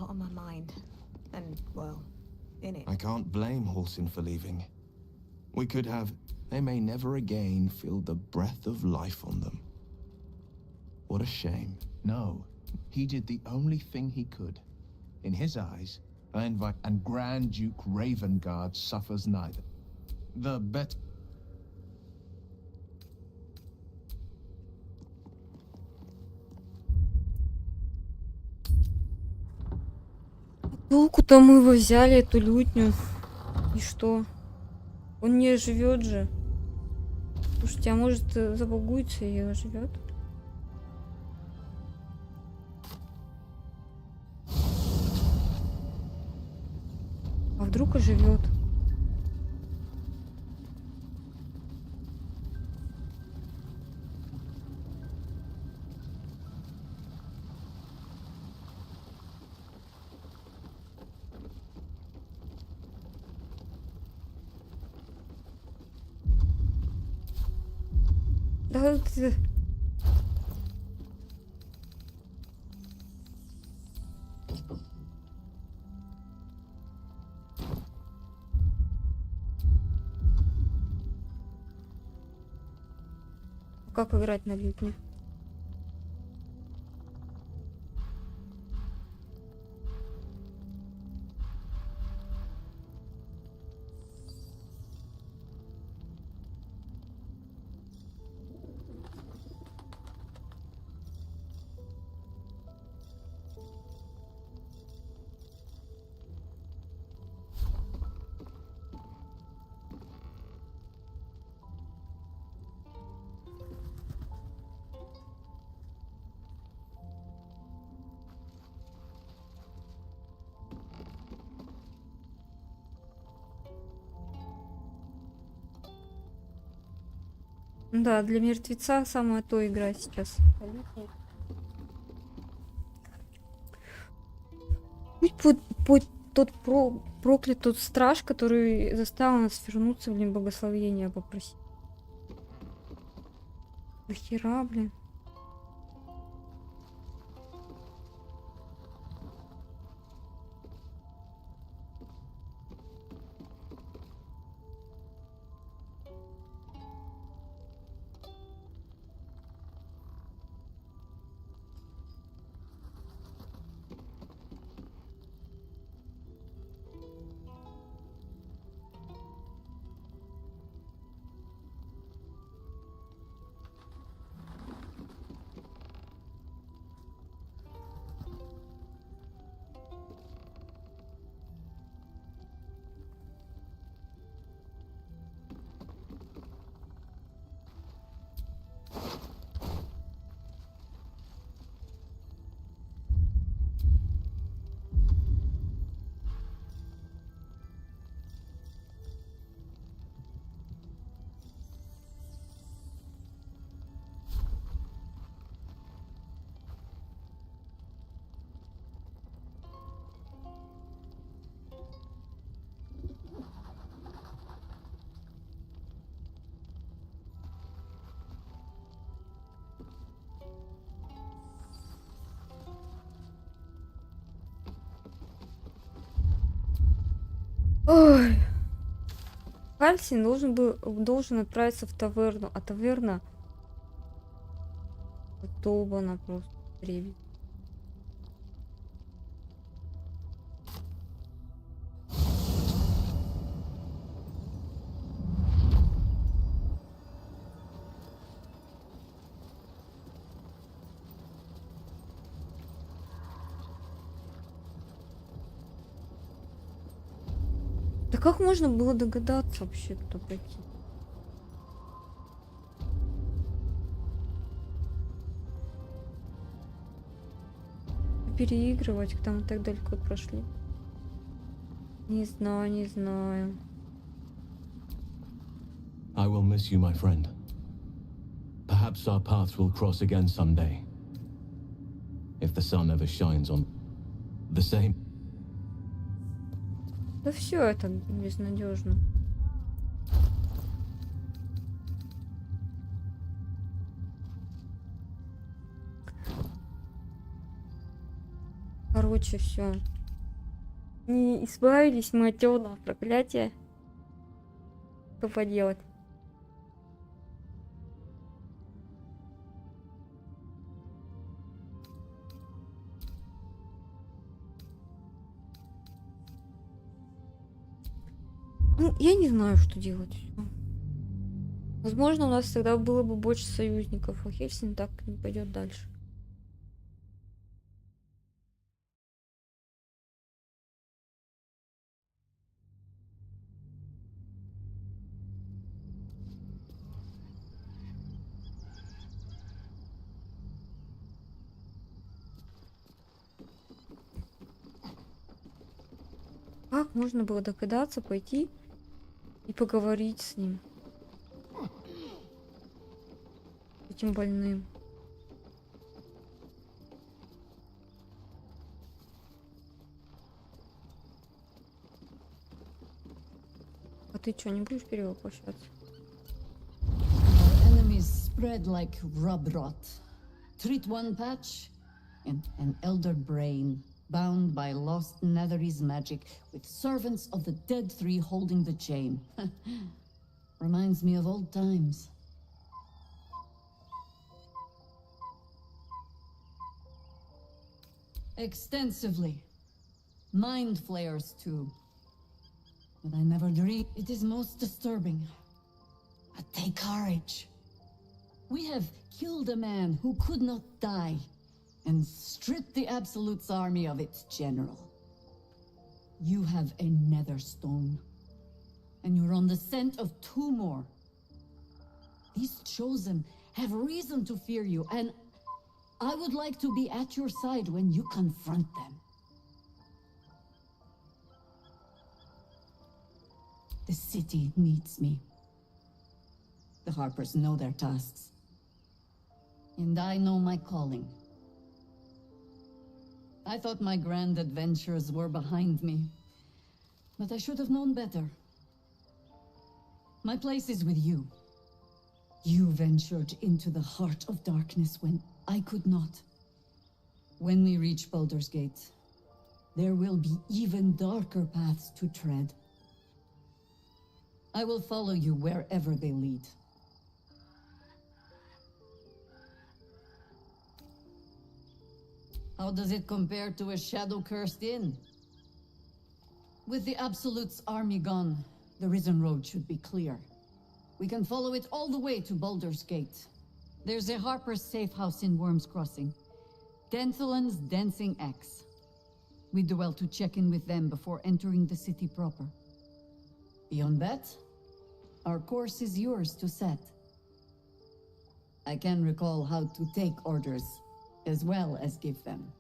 lot on my mind. And, well, in it. I can't blame Halsin for leaving. We could have... They may never again feel the breath of life on them. What a shame. No, he did the only thing he could. In his eyes, I invite... And Grand Duke Ravengard suffers neither. The bet... Толку-то мы его взяли, эту лютню. И что? Он не живет же. Слушайте, а может забагуется и оживет? А вдруг оживет? Да ты... Как играть на лютне? Да, для мертвеца самое то игра сейчас. Будь тот проклят тот страж, который заставил нас вернуться, блин, благословения попросить. Нахера, блин. Ой. Хальсин должен отправиться в таверну, а таверна долбана просто дребедь. Да как можно было догадаться вообще туда пойти? Переигрывать, когда мы так далеко прошли. Не знаю, не знаю. I will miss you, my friend. Perhaps our paths will cross again someday. If the sun ever shines on the same. Да все это безнадежно. короче, все. Не избавились мы от темного проклятия. Что поделать? Ну, я не знаю, что делать. Возможно, у нас тогда было бы больше союзников, а Хельсинг так не пойдет дальше. Как можно было догадаться пойти и поговорить с ним? Этим больным. А ты что, не будешь перевоплощаться? Our enemies spread like rub rot. Treat one patch, and an elder brain, bound by lost Netherese magic, with servants of the dead three holding the chain. Reminds me of old times. Extensively. Mind flayers, too. But I never dreamed. It is most disturbing. But take courage. We have killed a man who could not die, and stripped the Absolute's army of its general. You have a nether stone, and you're on the scent of two more. These chosen have reason to fear you, and I would like to be at your side when you confront them. The city needs me. The Harpers know their tasks. And I know my calling. I thought my grand adventures were behind me, but I should have known better. My place is with you. You ventured into the heart of darkness when I could not. When we reach Baldur's Gate, there will be even darker paths to tread. I will follow you wherever they lead. How does it compare to a shadow-cursed inn? With the Absolute's army gone, the Risen Road should be clear. We can follow it all the way to Baldur's Gate. There's a Harper's safe house in Worm's Crossing. Denthalen's Dancing Axe. We do well to check in with them before entering the city proper. Beyond that, our course is yours to set. I can recall how to take orders, as well as give them.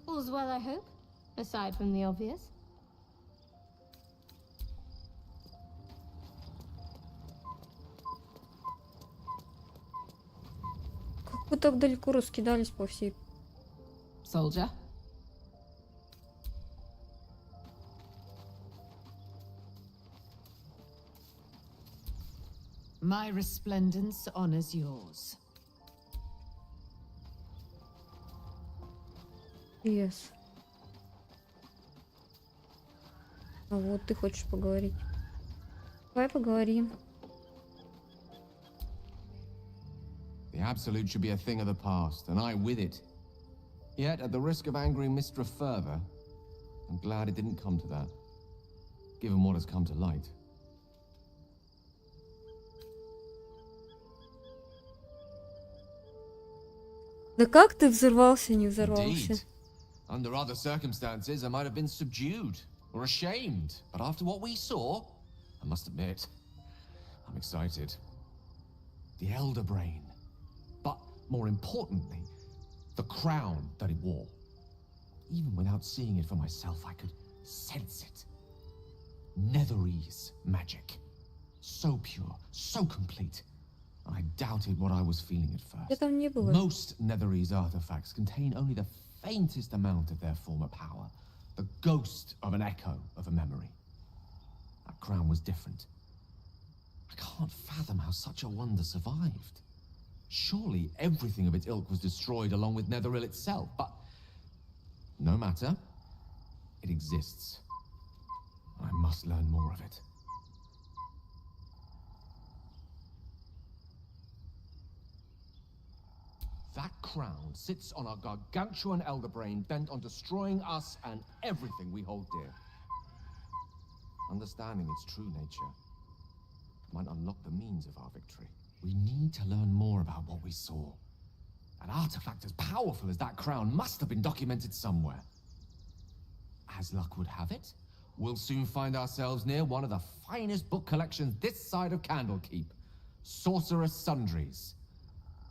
All's well, I hope, aside from the obvious. Как вы так далеко раскидались по всей... Soldier? My resplendence honors yours. Yes. А вот ты хочешь поговорить. Давай поговорим. The Absolute should be a thing of the past, and I with it. Yet, at the risk of angering Mistra further, I'm glad it didn't come to that, given what has come to light. Да как ты взорвался, не взорвался? Indeed. Under other circumstances, I might have been subdued or ashamed, but after what we saw, I must admit, I'm excited. the elder brain. But more importantly, the crown that it wore. Even without seeing it for myself, I could sense it. Netherese magic. So pure, so complete. I doubted what I was feeling at Я first. там не было. Most Netherese artifacts contain only the faintest amount of their former power. The ghost of an echo of a memory. That crown was different. I can't fathom how such a wonder survived. Surely everything of its ilk was destroyed along with Netheril itself, but no matter. It exists. I must learn more of it. That crown sits on a gargantuan elder brain bent on destroying us and everything we hold dear. Understanding its true nature might unlock the means of our victory. We need to learn more about what we saw. An artifact as powerful as that crown must have been documented somewhere. As luck would have it, we'll soon find ourselves near one of the finest book collections this side of Candlekeep. Sorcerer's Sundries.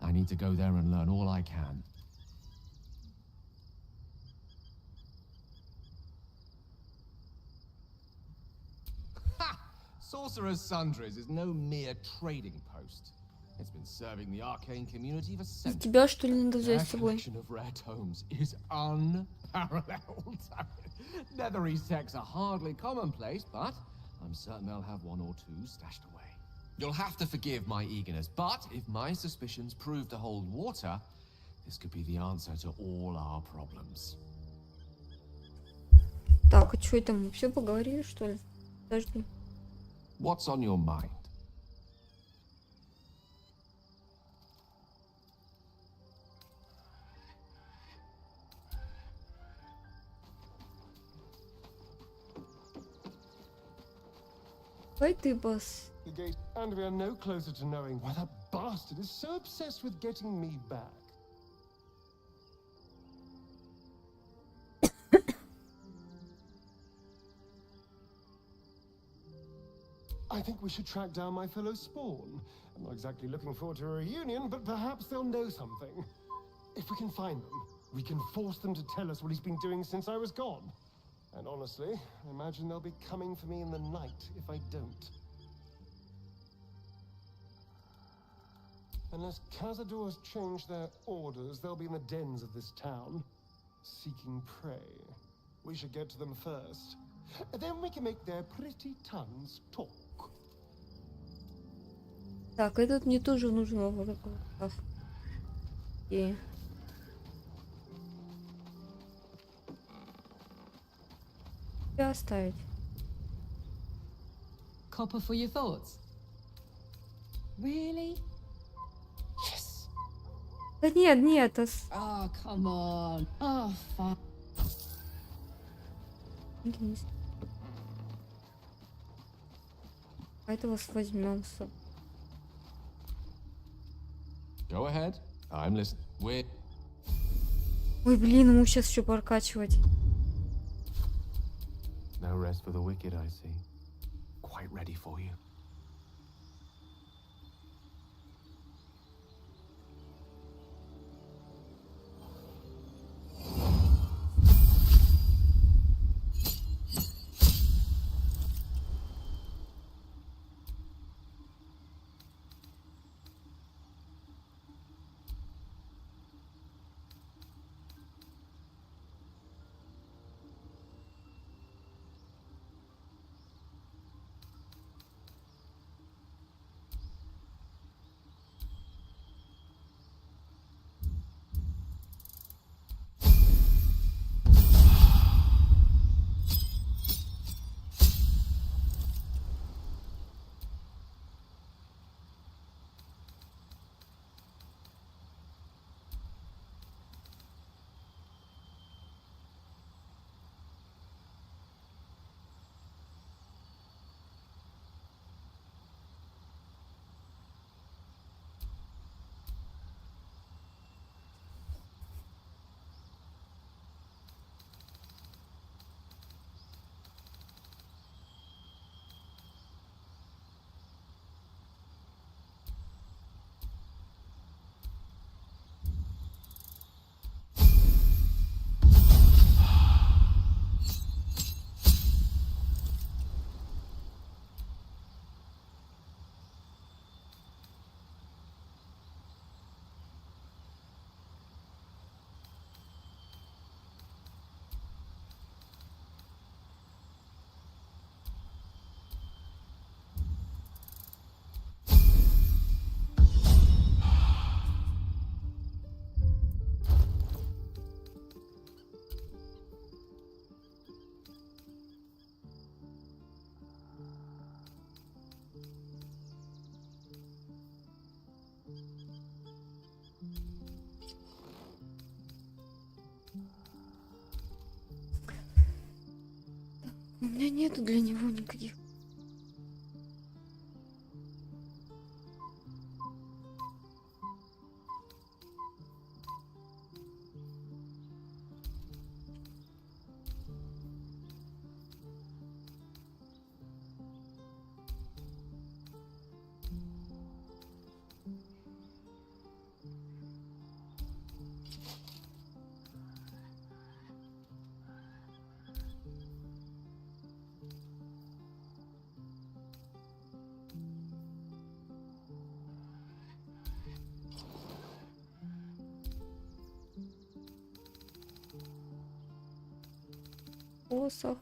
I need to go there and learn all I can. Ha! Sorcerer's Sundries is no mere trading post. It's been serving the arcane community for За centuries. тебя, что ли, надо Their взять с собой? collection of rare tomes is unparalleled. Netherese texts are hardly commonplace, but I'm certain they'll have one or two stashed away. You'll have to forgive my eagerness, but if my suspicions prove to hold water, this could be the answer to all our problems. Так, а что это мы все поговорили, что ли? Подожди. What's on your mind? Давай ты, босс. The gate, and we are no closer to knowing why that bastard is so obsessed with getting me back. I think we should track down my fellow Spawn. I'm not exactly looking forward to a reunion, but perhaps they'll know something. If we can find them, we can force them to tell us what he's been doing since I was gone. And honestly, I imagine they'll be coming for me in the night if I don't. Unless Cazador has changed their orders, they'll be in the dens of this town, seeking prey. We should get to them first. Then we can make their pretty tongues talk. Так, этот мне тоже нужно вот такой. Так. И... Тебя оставить. Copper for your thoughts. Really? Yes. Да нет, нет, Oh, come on. Oh, fuck. Этого возьмем с собой. Go ahead. I'm listening. We're... Ой, блин, ему сейчас еще прокачивать. No rest for the wicked, I see. Quite ready for you. меня нету для него никаких. Посох.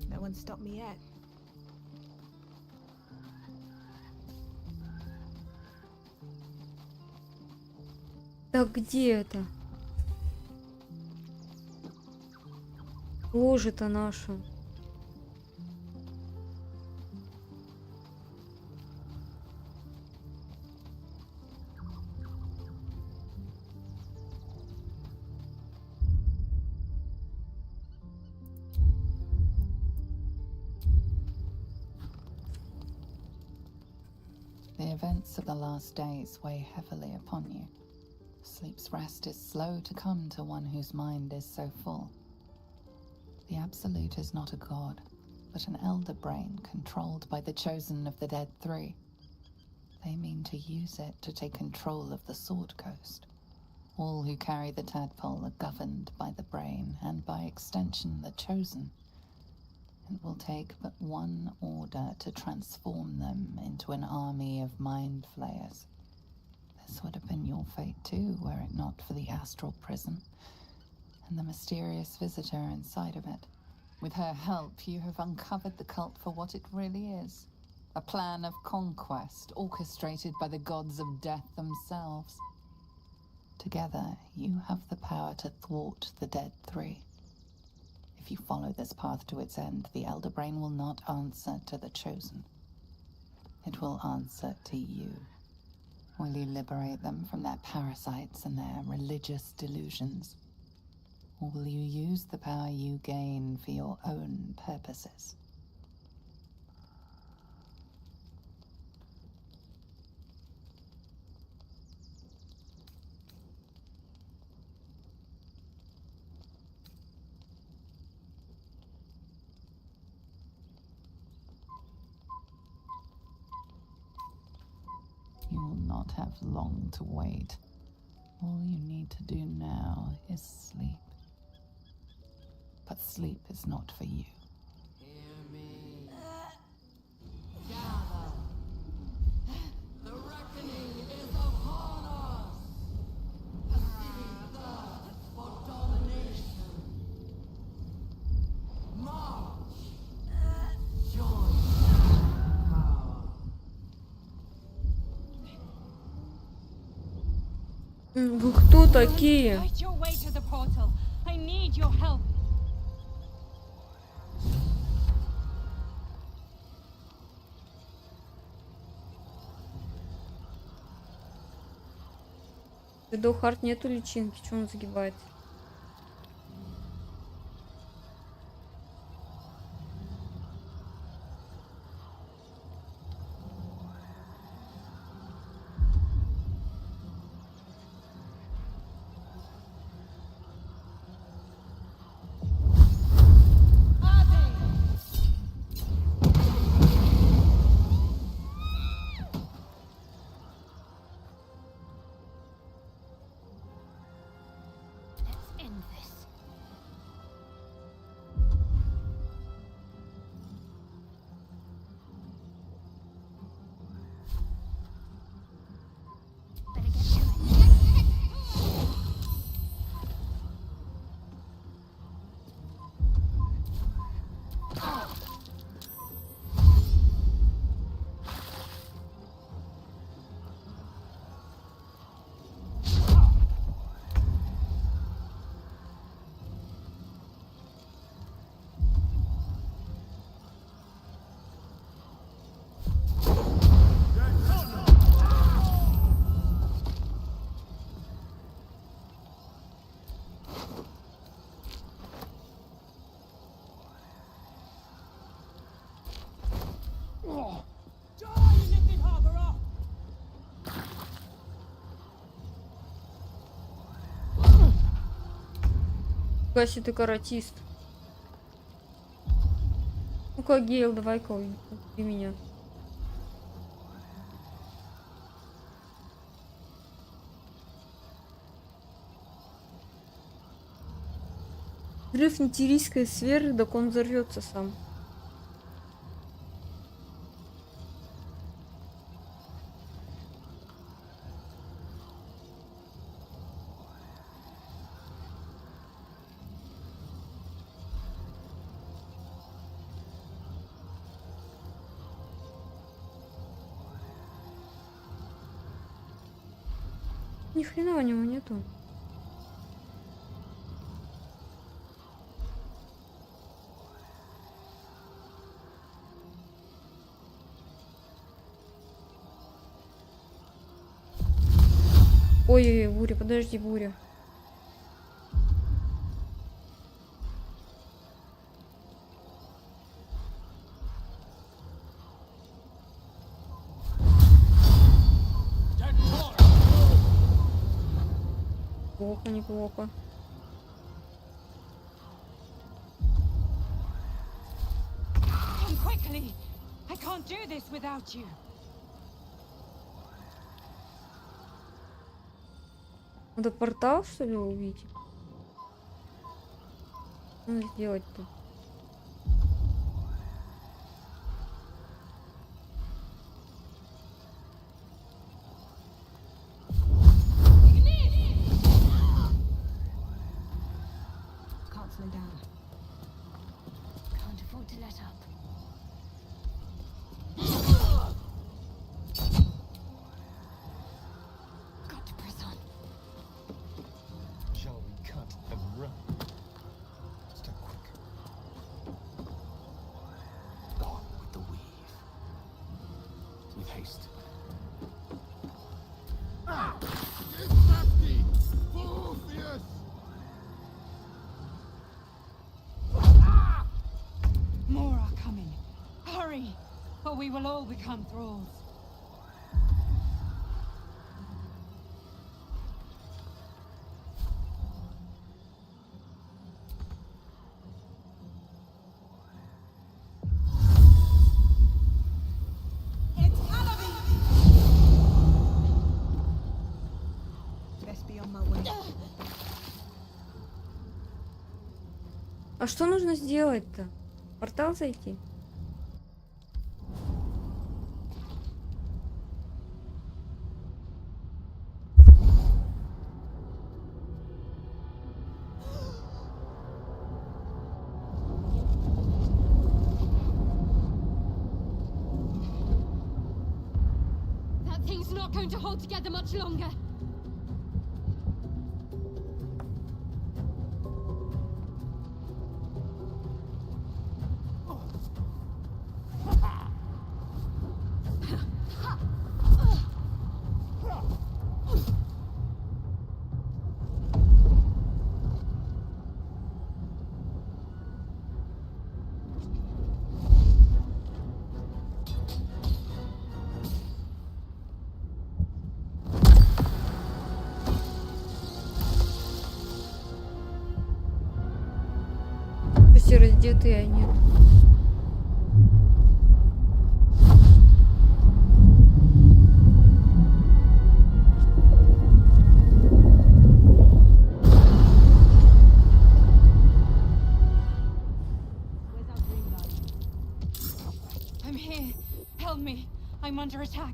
No one stopped me yet. Так где это? Ложе-то наша. The events of the last days weigh heavily upon you. Sleep's rest is slow to come to one whose mind is so full. The Absolute is not a god, but an elder brain controlled by the chosen of the Dead Three. They mean to use it to take control of the Sword Coast. All who carry the tadpole are governed by the brain, and by extension the chosen. It will take but one order to transform them into an army of mind flayers. This would have been your fate too, were it not for the astral prison and the mysterious visitor inside of it. With her help, you have uncovered the cult for what it really is. A plan of conquest orchestrated by the gods of death themselves. Together, you have the power to thwart the Dead Three. If you follow this path to its end, the Elder Brain will not answer to the Chosen. It will answer to you. Will you liberate them from their parasites and their religious delusions? Or will you use the power you gain for your own purposes? You will not have long to wait. All you need to do now is sleep. But sleep is not for you. Hear me. Gather. The reckoning is upon us. A city thirst for domination. Вы кто такие? Fight your way to the portal. I need your help. До Харт нету личинки, что он загибает? Let's end this. Better get to it. Касси, ты каратист. Ну-ка, Гейл, давай-ка убей меня. Взрыв нитирийской сферы, так он взорвется сам. Ни хрена у него нету. Ой-ой-ой, буря, подожди, буря. Плохо, неплохо. Come quickly. I can't do this without you. Надо портал, что ли, увидеть? Что надо сделать тут? Can't slow down. Can't afford to let up. Got to press on. Shall we cut and run? Step quick. On with the weave. With haste. More are coming. Hurry, or we will all become thralls. Best be on my way. А что нужно сделать-то? В портал зайти? That thing's not going to hold together much longer. раздетые они. I'm here. Help me. I'm under attack.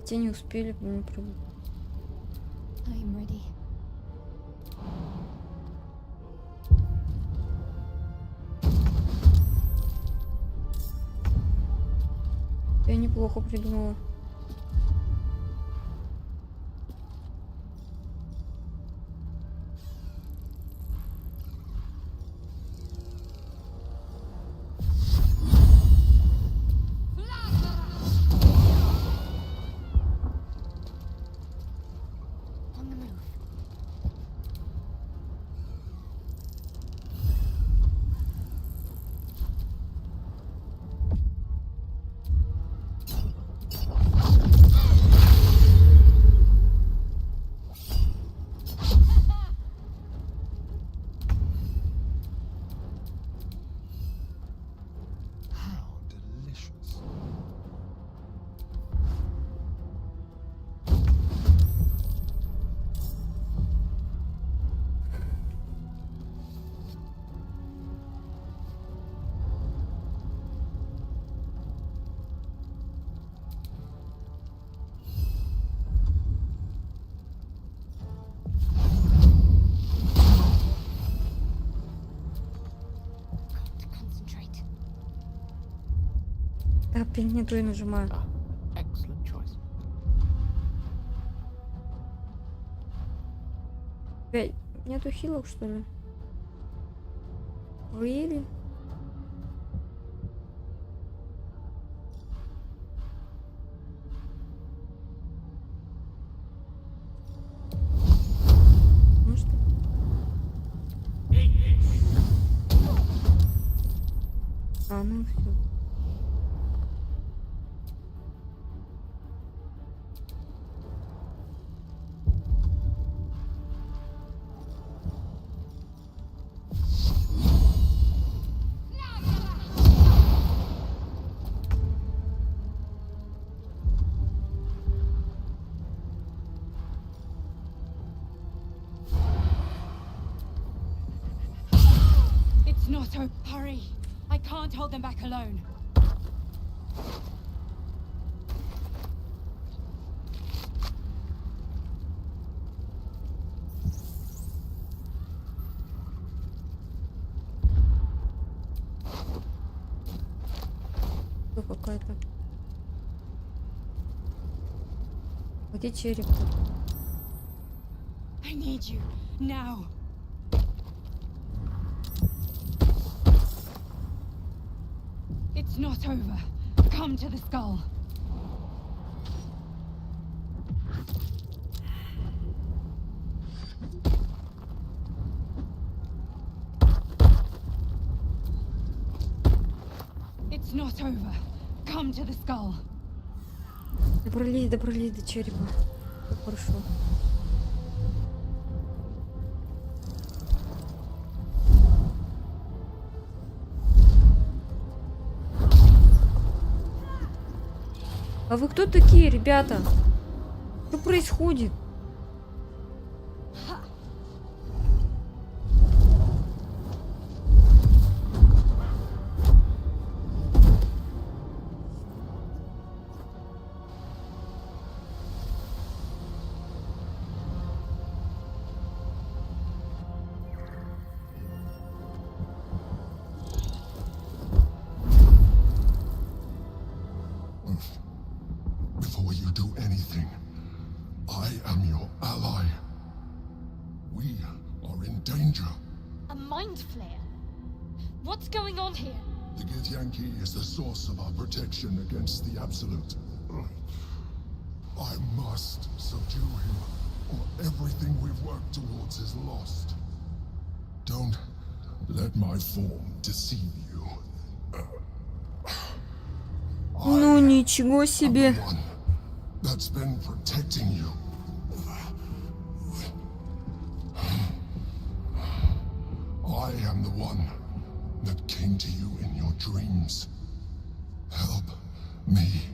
Те не успели, блин, I'm ready. Я неплохо придумала. On the move. How delicious. Got to concentrate. Да, блин, не то и нажимаю. Excellent choice. Блядь, нету хилок, что ли? Really? Ну что? А, ну все. It's not so. Hurry. I can't hold them back alone. Что какая-то? Где череп? I need you. Now. It's not over. Come to the skull. It's not over. Come to the skull. Добрались до черепа. Как хорошо. А вы кто такие, ребята? Что происходит? Before you do anything, I am your ally. We are in danger. A mind flare? What's going on here? The Githyanki is the source of our protection against the Absolute. I must subdue him, or everything we've worked towards is lost. Don't let my form deceive you. Ну ничего себе. One that's been protecting you. I am the one that came to you in your dreams. Help me.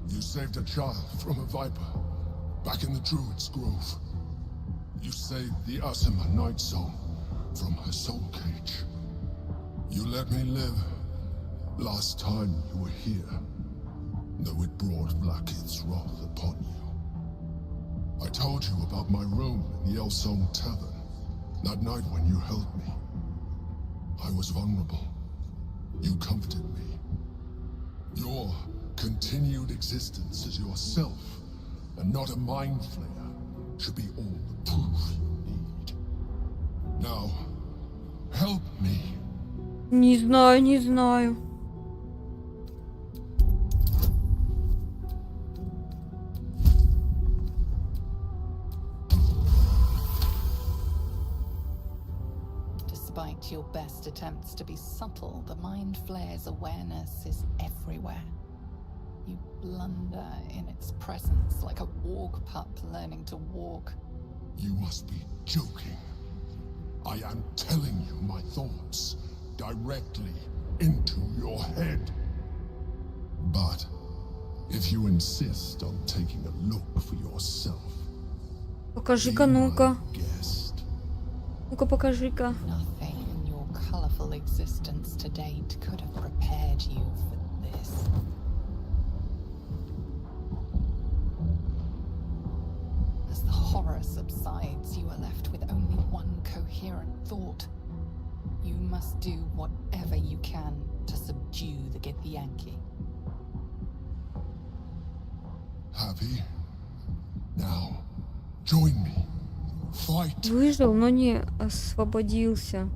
You saved a child from a viper back in the Druid's Grove. You saved the Asima Night Zone from her soul cage. You let me live last time you were here, though it brought Blackith's wrath upon you. I told you about my room in the Elsong Tavern, that night when you held me. I was vulnerable. You comforted me. Your continued existence as yourself, and not a mind flayer, should be all the proof you need. Now, help me. Не знаю, не знаю. Despite your best attempts to be subtle, the Mind Flayer's awareness is everywhere. You blunder in its presence like a walk pup learning to walk. You must be joking. I am telling you my thoughts directly into your head. But if you insist on taking a look for yourself, Покажи-ка, ну-ка. Ну-ка, покажи-ка. Nothing in your colorful existence to date could have prepared you for this. As the horror subsides, you are left with only one coherent thought. You must do whatever you can to subdue the Githyanki. happy? Now, join me. Fight. Выжил, но не освободился.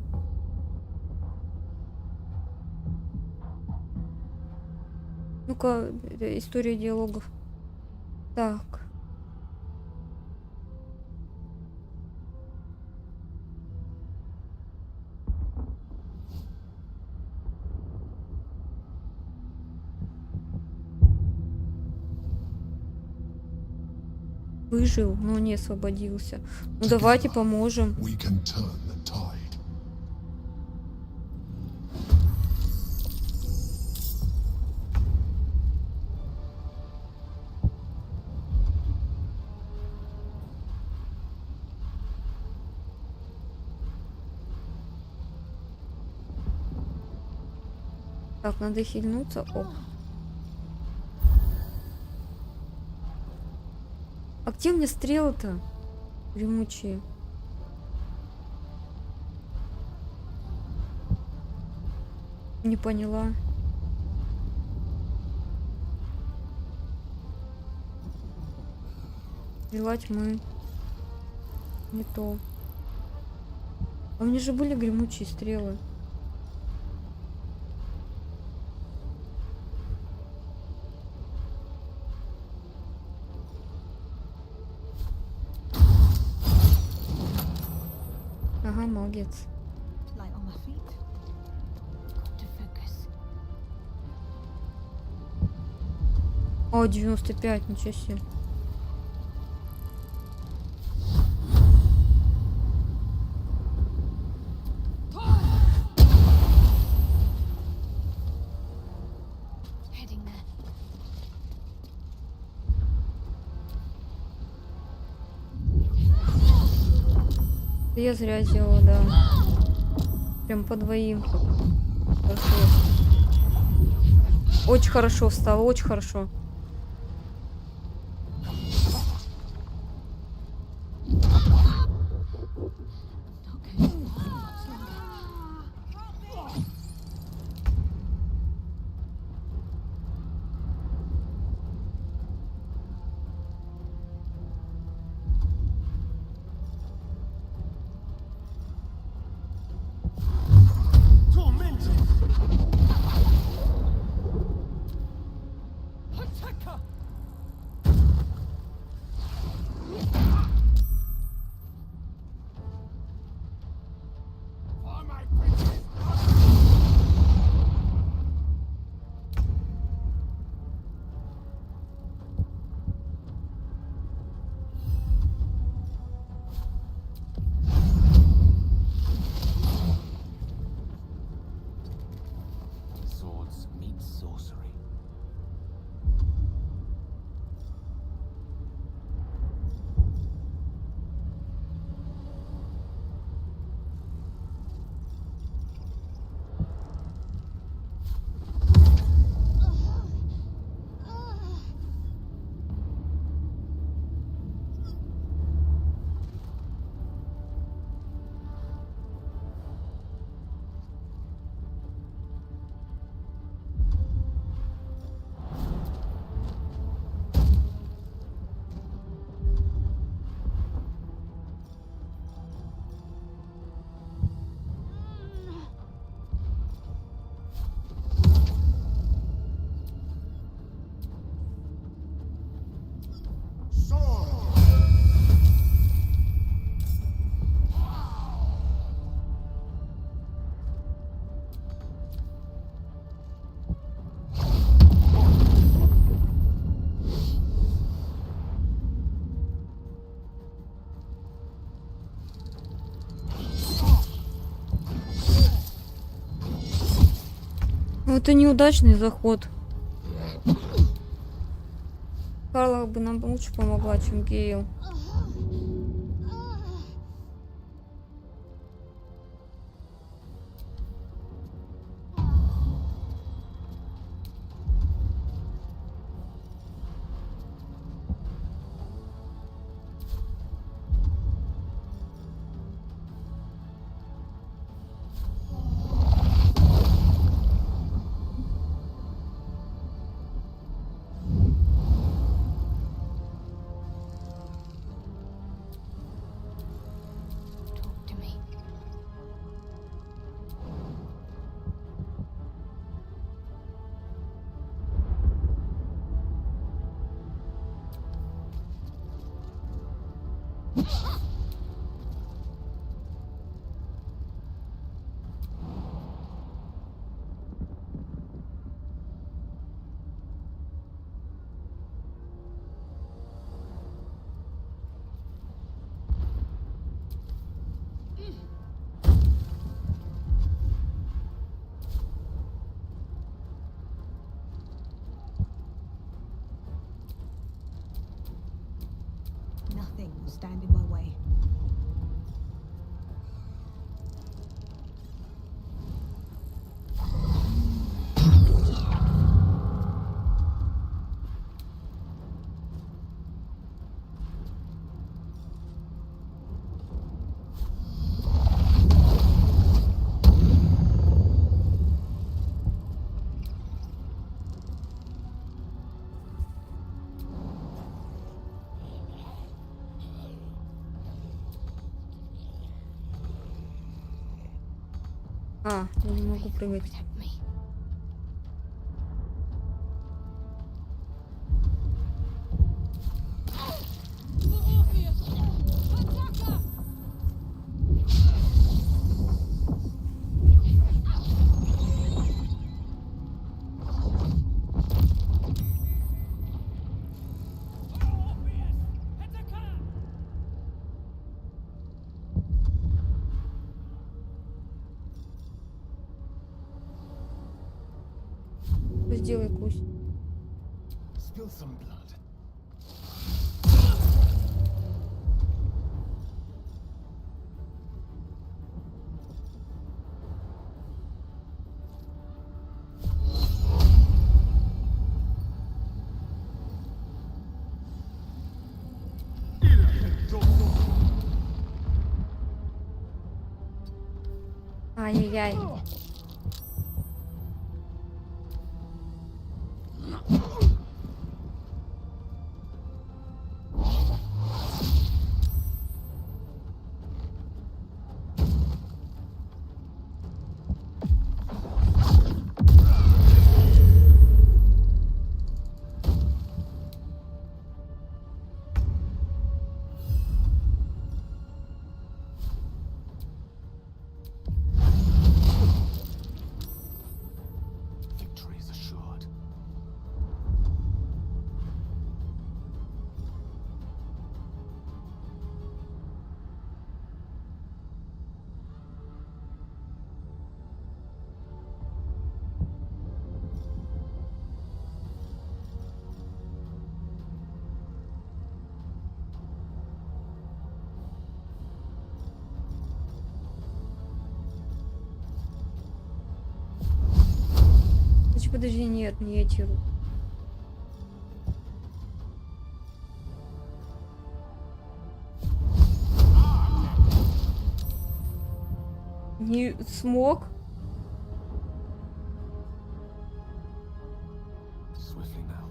Ну-ка, история диалогов. Так. Выжил, но не освободился. Ну давайте поможем. Так, надо хильнуться. Оп. А где у меня стрелы-то? Гремучие. Не поняла. Стрела тьмы. Не то. А у меня же были гремучие стрелы. Ага, молодец. Light on my feet. Got to focus. О, 95, ничего себе. Heading there. Я зря сделала, да. Прям по двоим. Хорошо. Очень хорошо встала, очень хорошо. это неудачный заход. Карла бы нам лучше помогла, чем Гейл. Nothing will stand in my way. А, я не могу прыгать. Сделай кусь. Spill some blood. Ай-яй-яй. Victory is assured. Подожди, нет, не эти руки. Не смог. Swiftly now.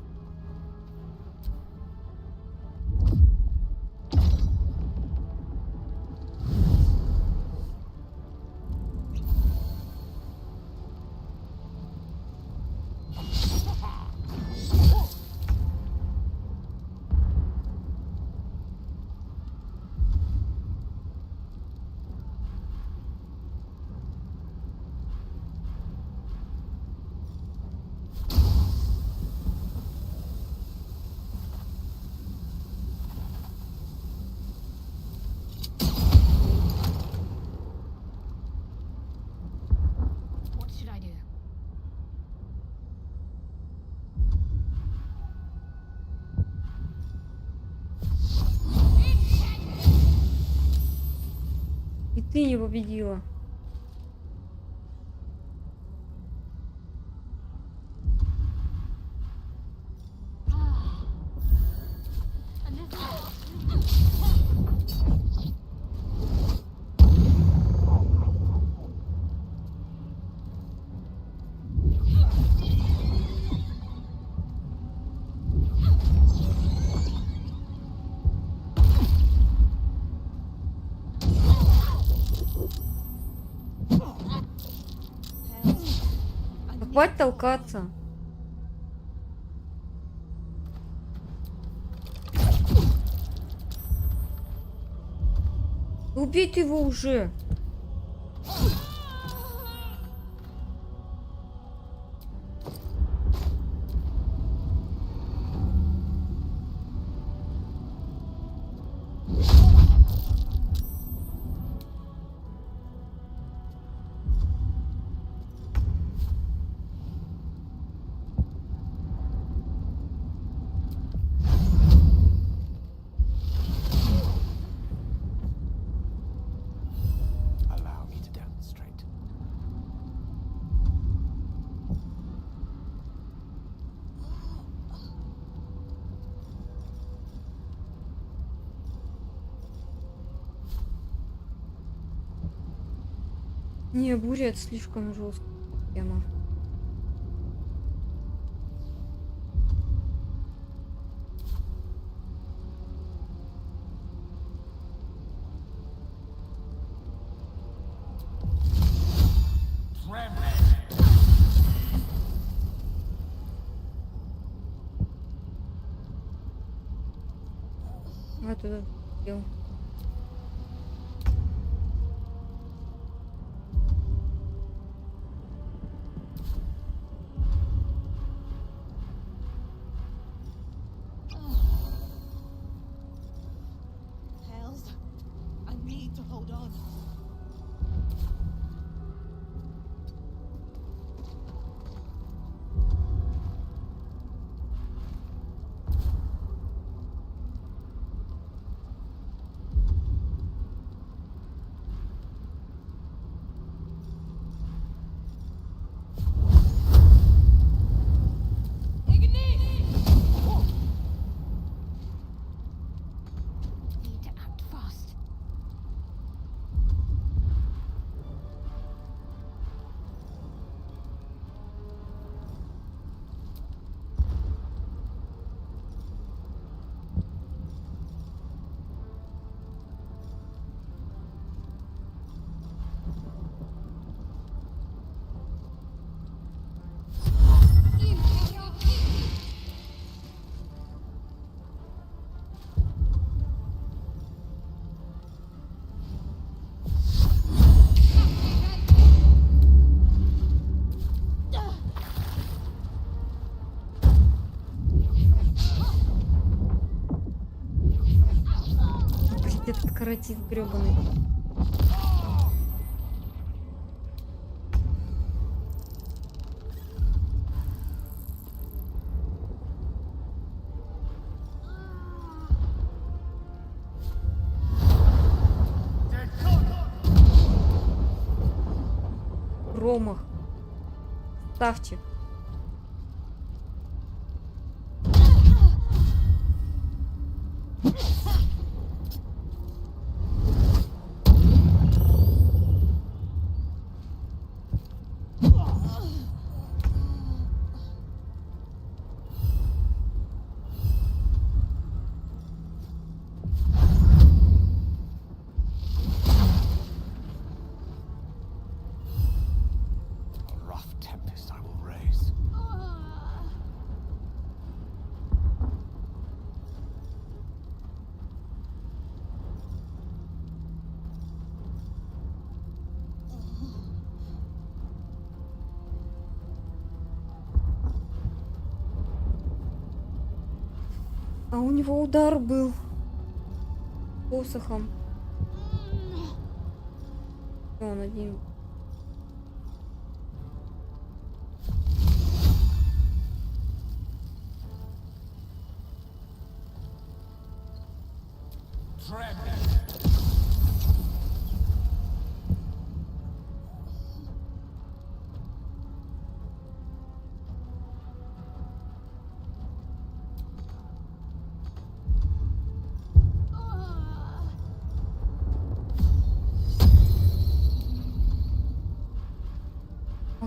ты не победила. Хватит толкаться. Убейте его уже. Allow me to demonstrate. Не, буря это слишком жесткая тема. А туда дел. Hells, I need to hold on. Need to act fast. Этот каратист гребаный. Промах. Ставьте. A rough tempest I will raise. А у него удар был посохом. Он один.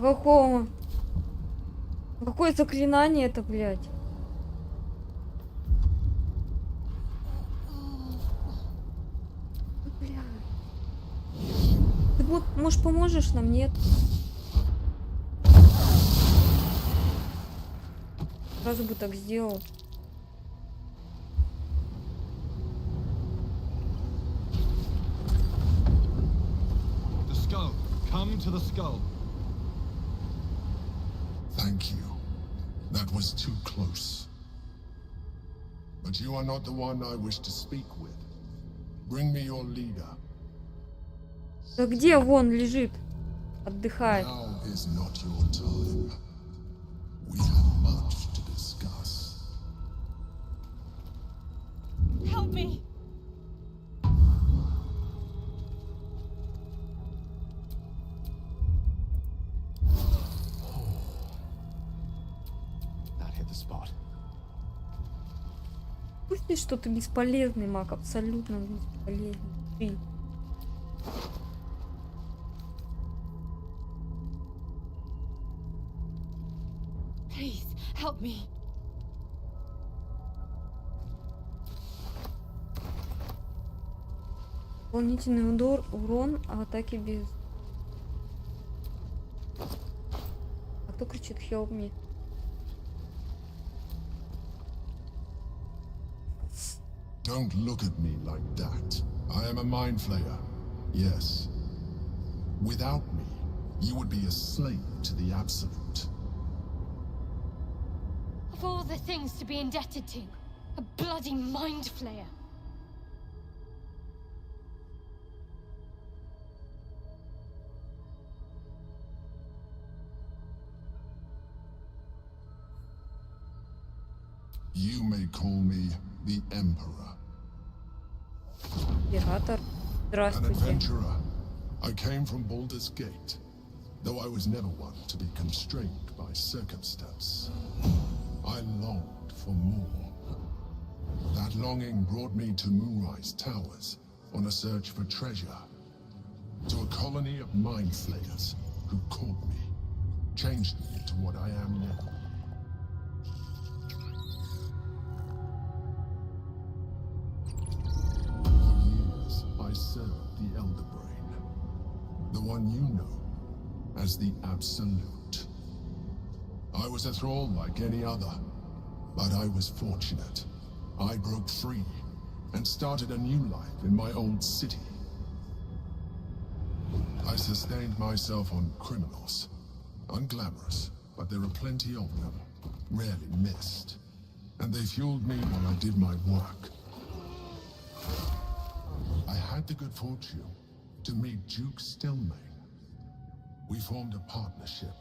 А какого? Какое заклинание это, блядь? Бля. Ты вот, может, поможешь нам? Нет? Сразу бы так сделал. The skull. Come to the skull. Thank you. That was too close. But you are not the one I wish to speak with. Bring me your leader. Да где вон лежит? Отдыхает. Now is not your time. We have much to discuss. Help me! That hit the spot. Пусть что ты бесполезный маг, абсолютно бесполезный. Ты. Please, help me. Дополнительный урон атаки без... А кто кричит help me? Don't look at me like that. I am a mind flayer. Yes. Without me, you would be a slave to the Absolute. Of all the things to be indebted to, a bloody mind flayer. You may call me the Emperor. Император. An Здравствуйте. adventurer. I came from Baldur's Gate, though I was never one to be constrained by circumstance. I longed for more. That longing brought me to Moonrise Towers on a search for treasure. To a colony of mind flayers who caught me, changed me into what I am now. For years, I served the Elder Brain, the one you know as the Absolute. I was a thrall like any other, but I was fortunate. I broke free and started a new life in my old city. I sustained myself on criminals. Unglamorous, but there are plenty of them, rarely missed. And they fueled me while I did my work. I had the good fortune to meet Duke Stillmain. We formed a partnership,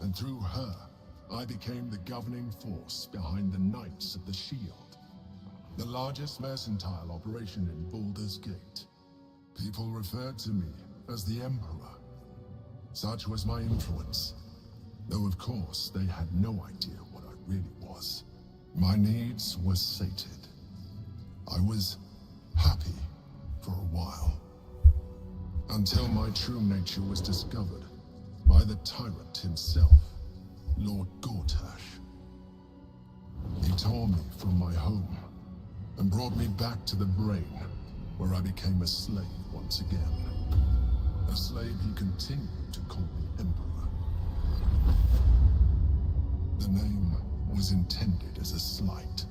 and through her, I became the governing force behind the Knights of the Shield, the largest mercantile operation in Baldur's Gate. People referred to me as the Emperor. Such was my influence, though of course they had no idea what I really was. My needs were sated. I was happy for a while, until my true nature was discovered by the tyrant himself, Lord Gortash. He tore me from my home and brought me back to the Brain, where I became a slave once again. A slave he continued to call the Emperor. The name was intended as a slight,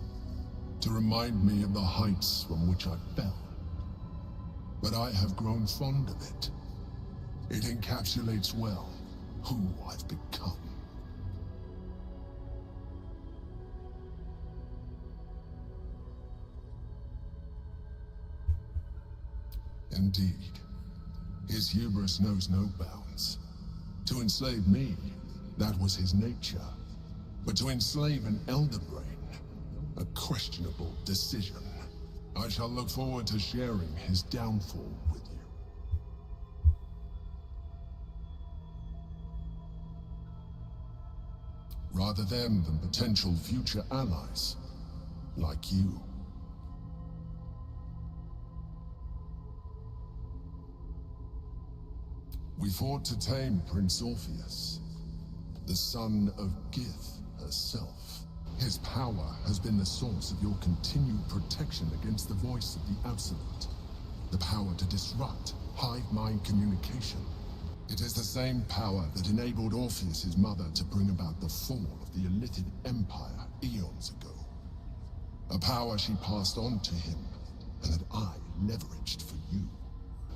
to remind me of the heights from which I fell. But I have grown fond of it. It encapsulates well who I've become. Indeed, his hubris knows no bounds. To enslave me, that was his nature. But to enslave an Elder Brain, a questionable decision. I shall look forward to sharing his downfall with you. Rather them than potential future allies, like you. We fought to tame Prince Orpheus, the son of Gith herself. His power has been the source of your continued protection against the voice of the Absolute. The power to disrupt hive mind communication. It is the same power that enabled Orpheus's mother to bring about the fall of the Illithid Empire eons ago. A power she passed on to him, and that I leveraged for you.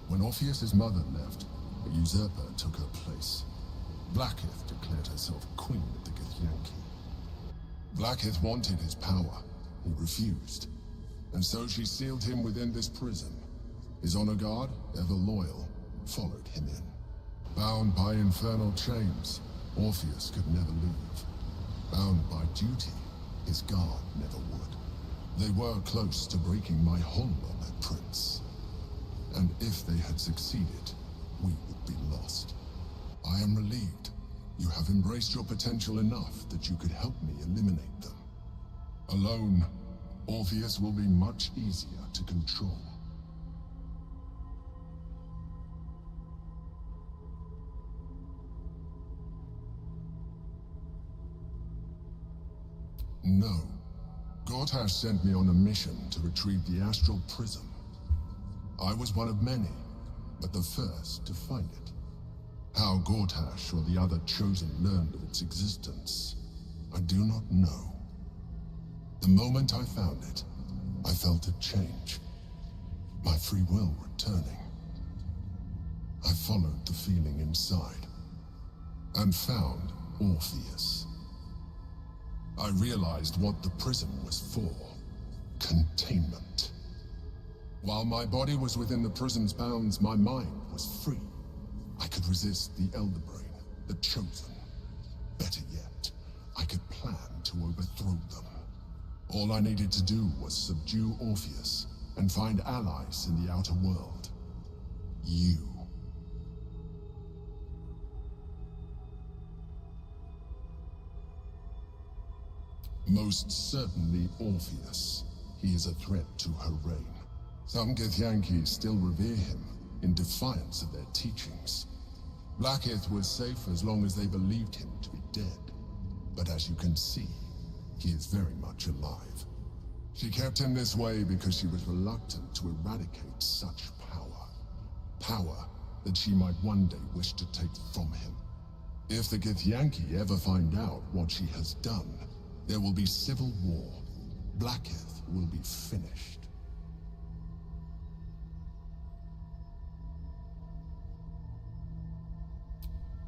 When Orpheus's mother left, a usurper took her place. Blackith declared herself queen of the Githyanki. Blackith wanted his power. He refused. And so she sealed him within this prison. His honor guard, ever loyal, followed him in. Bound by infernal chains, Orpheus could never leave. Bound by duty, his guard never would. They were close to breaking my hold on that prince. And if they had succeeded, we would be lost. I am relieved. You have embraced your potential enough that you could help me eliminate them. Alone, Orpheus will be much easier to control. No. Gortash sent me on a mission to retrieve the Astral Prism. I was one of many, but the first to find it. How Gortash or the other Chosen learned of its existence, I do not know. The moment I found it, I felt a change. My free will returning. I followed the feeling inside, and found Orpheus. I realized what the prism was for. Containment. While my body was within the prism's bounds, my mind was free. I could resist the Elder Brain, the Chosen. Better yet, I could plan to overthrow them. All I needed to do was subdue Orpheus and find allies in the outer world. You. Most certainly Orpheus. He is a threat to her reign. Some Githyanki still revere him, in defiance of their teachings. Blackith was safe as long as they believed him to be dead. But as you can see, he is very much alive. She kept him this way because she was reluctant to eradicate such power. Power that she might one day wish to take from him. If the Githyanki ever find out what she has done, there will be civil war. Blackith will be finished.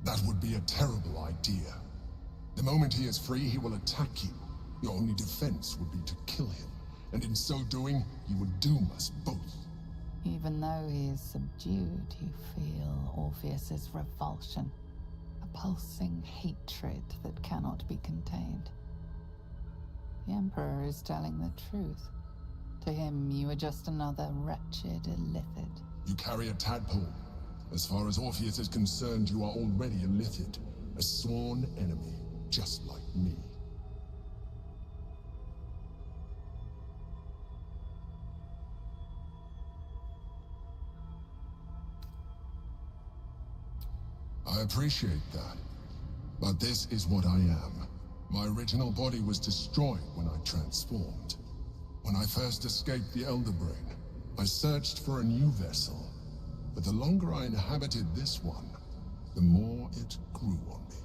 That would be a terrible idea. The moment he is free, he will attack you. Your only defense would be to kill him, and in so doing, you would doom us both. Even though he is subdued, you feel Orpheus's revulsion. A pulsing hatred that cannot be contained. The Emperor is telling the truth. To him, you are just another wretched illithid. You carry a tadpole. As far as Orpheus is concerned, you are already illithid. A sworn enemy, just like me. I appreciate that. But this is what I am. My original body was destroyed when I transformed. When I first escaped the Elder Brain, I searched for a new vessel. But the longer I inhabited this one, the more it grew on me.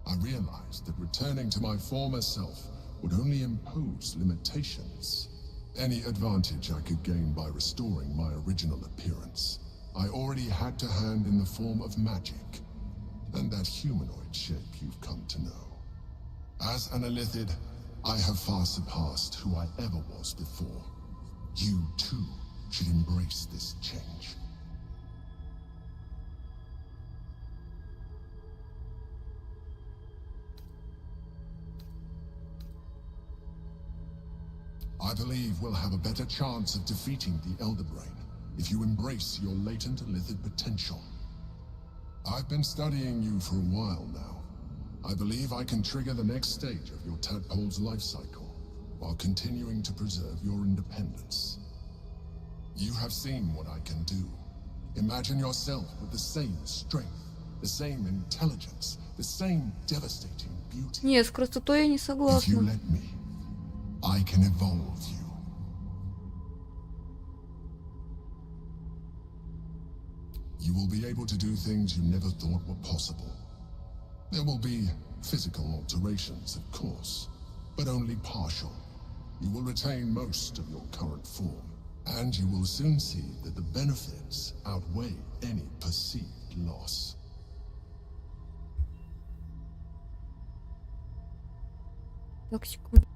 I realized that returning to my former self would only impose limitations. Any advantage I could gain by restoring my original appearance, I already had to hand in the form of magic, and that humanoid shape you've come to know. As an illithid, I have far surpassed who I ever was before. You, too, should embrace this change. I believe we'll have a better chance of defeating the Elder Brain if you embrace your latent illithid potential. I've been studying you for a while now. I believe I can trigger the next stage of your tadpole's life cycle, while continuing to preserve your independence. You have seen what I can do. Imagine yourself with the same strength, the same intelligence, the same devastating beauty. Нет, с красотой я не If you согласна. let me, I can evolve you. You will be able to do things you never thought were possible. There will be physical alterations, of course, but only partial. You will retain most of your current form, and you will soon see that the benefits outweigh any perceived loss. Так, секунду.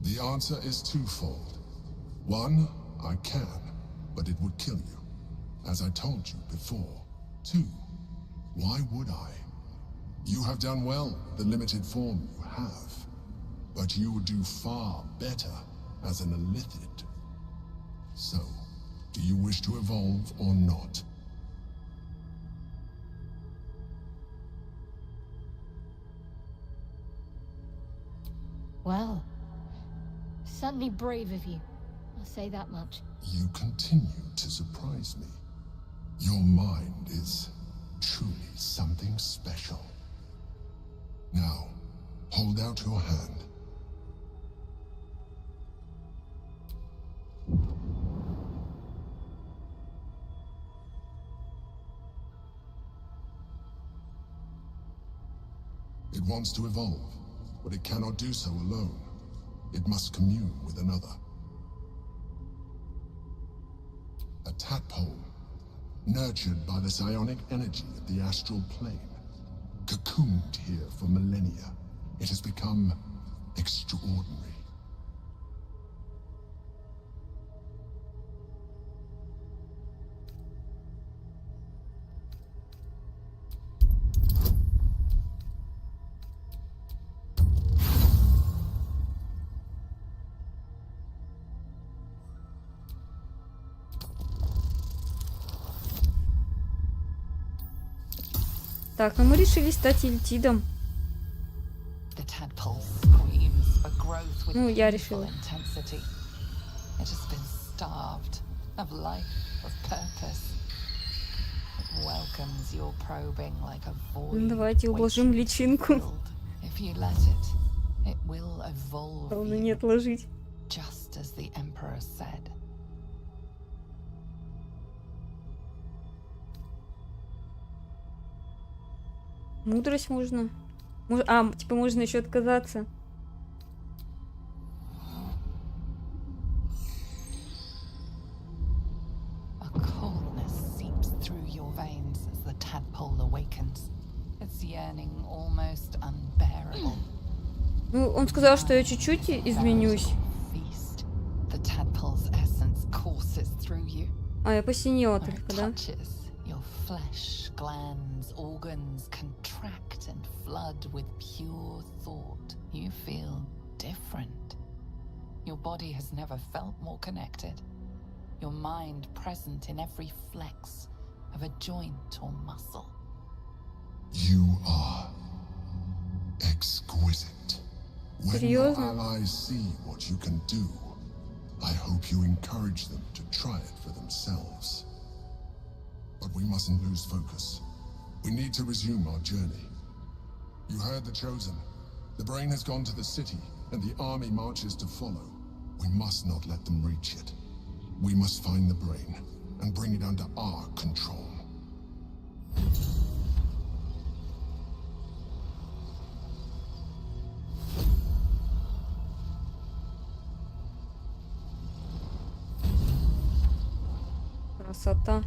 The answer is twofold. One, I can, but it would kill you, as I told you before. Two, why would I? You have done well with the limited form you have, but you would do far better as an illithid. So, do you wish to evolve or not? Well, certainly brave of you. I'll say that much. You continue to surprise me. Your mind is truly something special. Now, hold out your hand. It wants to evolve, but it cannot do so alone. It must commune with another. A tadpole, nurtured by the psionic energy of the astral plane. Cocooned here for millennia, it has become extraordinary. Так, ну мы решили стать эльтидом. The tadpole screams for growth with Ну, я painful решила. intensity. It has been starved of life, of purpose. It welcomes your probing like a void. Ну, давайте уложим waiting to be личинку. filled. If you let it, It will evolve Главное не you, отложить. just as the Emperor said. Мудрость можно. Типа можно еще отказаться. A coldness seeps through your veins as the tadpole awakens. Its yearning almost unbearable. Ну, он сказал, что я чуть-чуть изменюсь. Feast. The tadpole's essence courses through you. Я посинела Where it только, да? touches, your flesh, glands, organs contract and flood with pure thought. You feel different. Your body has never felt more connected. Your mind present in every flex of a joint or muscle. You are exquisite. When your Серьезно? allies see what you can do, I hope you encourage them to try it for themselves. But we mustn't lose focus. We need to resume our journey. You heard the Chosen. The brain has gone to the city, and the army marches to follow. We must not let them reach it. We must find the brain, and bring it under our control. Красота.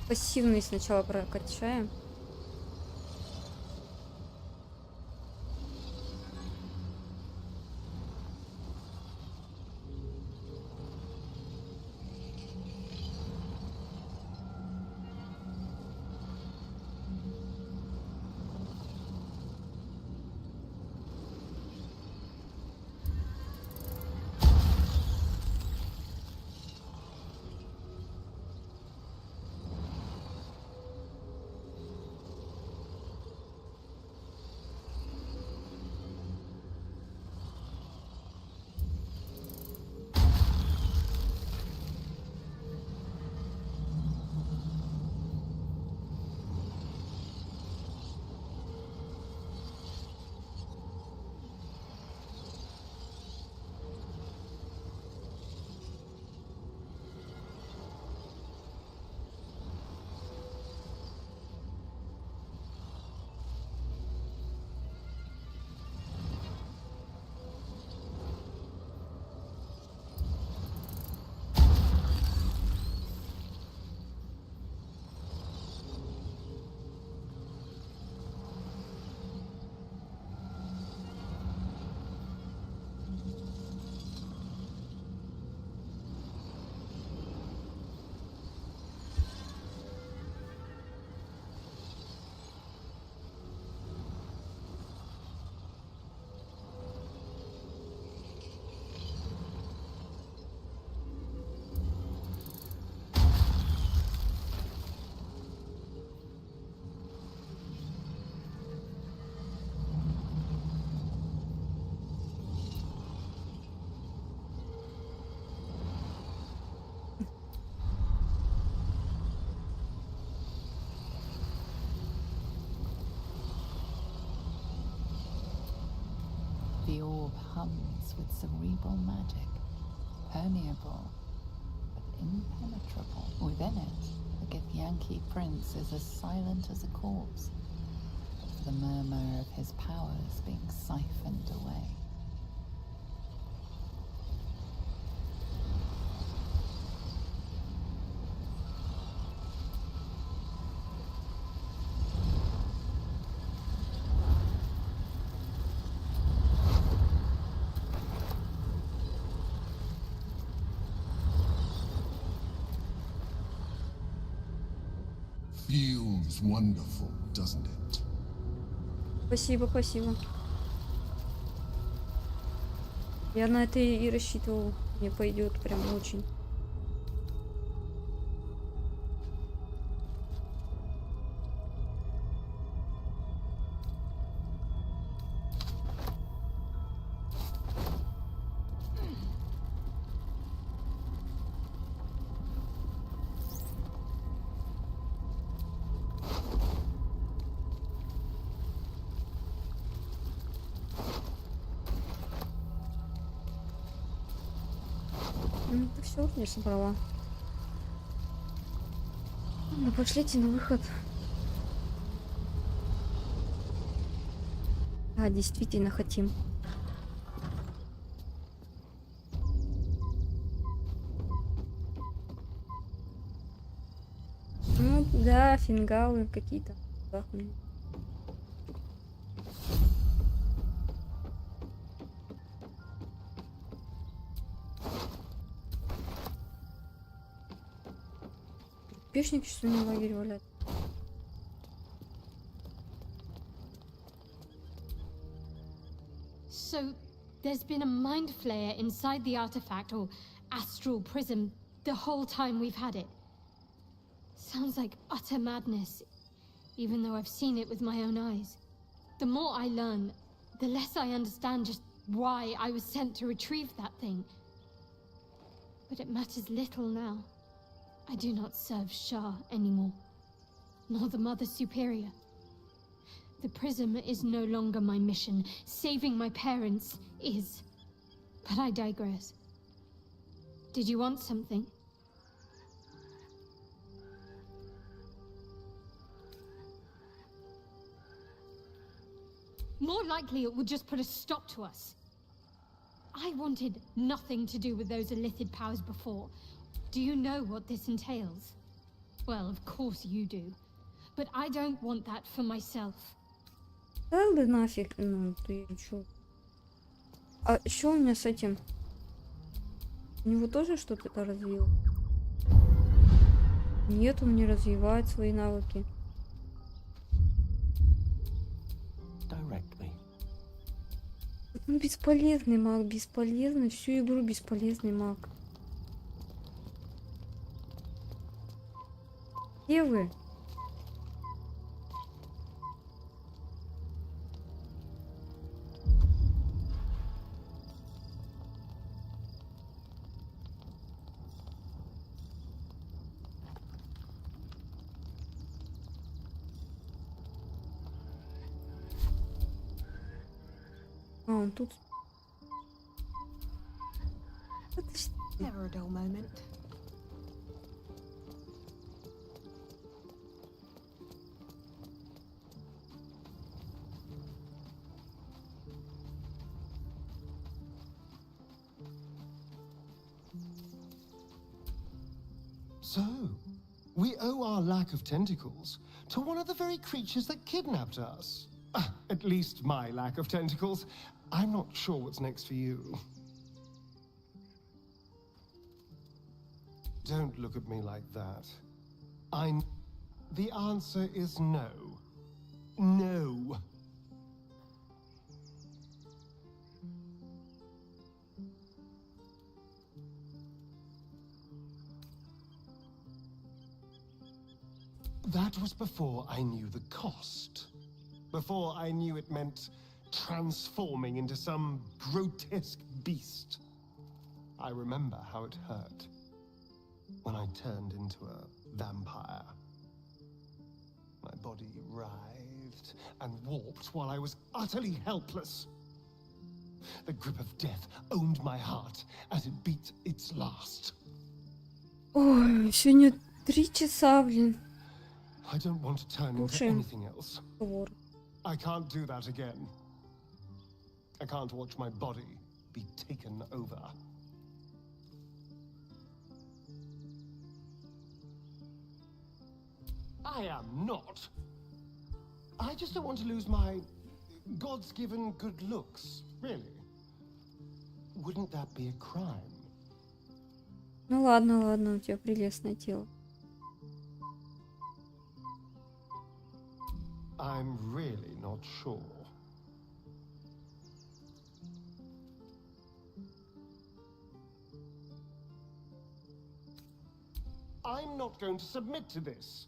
Пассивный сначала прокачаем. The orb hums with cerebral magic, permeable but impenetrable. Within it, the Githyanki prince is as silent as a corpse, but for the murmur of his powers being siphoned away. Feels wonderful, doesn't it? Спасибо, спасибо. Я на это и рассчитывал. Мне пойдет прям очень. Все, я собрала. Ну, пошлите на выход. А, действительно хотим. Ну да, фингалы какие-то. Пешники, что ли, в лагерь валят? So, there's been a mind flayer inside the artifact, or astral prism, the whole time we've had it. Sounds like utter madness, even though I've seen it with my own eyes. The more I learn, the less I understand just why I was sent to retrieve that thing. But it matters little now. I do not serve Shah anymore, nor the Mother Superior. The prism is no longer my mission. Saving my parents is. But I digress. Did you want something? More likely it would just put a stop to us. I wanted nothing to do with those Illithid powers before. Do you know what this entails? Well, of course you do. But I don't want that for myself. Да нафиг, ну ты чё? А что у меня с этим? У него тоже что-то развил? Нет, он не развивает свои навыки. Он бесполезный маг, бесполезный. Всю игру бесполезный маг. Где вы? А, он тут. Never a dull moment. So, we owe our lack of tentacles to one of the very creatures that kidnapped us. At least my lack of tentacles. I'm not sure what's next for you. Don't look at me like that. The answer is no. No. That was before I knew the cost. Before I knew it meant transforming into some grotesque beast. I remember how it hurt when I turned into a vampire. My body writhed and warped while I was utterly helpless. The grip of death owned my heart as it beat its last. Ой, сегодня 3 часа, блин. I don't want to turn into anything else. I can't do that again. I can't watch my body be taken over. I am not. I just don't want to lose my God's given good looks, really. Wouldn't that be a crime? Ну ладно, ладно, у тебя прелестное тело. I'm really not sure. I'm not going to submit to this.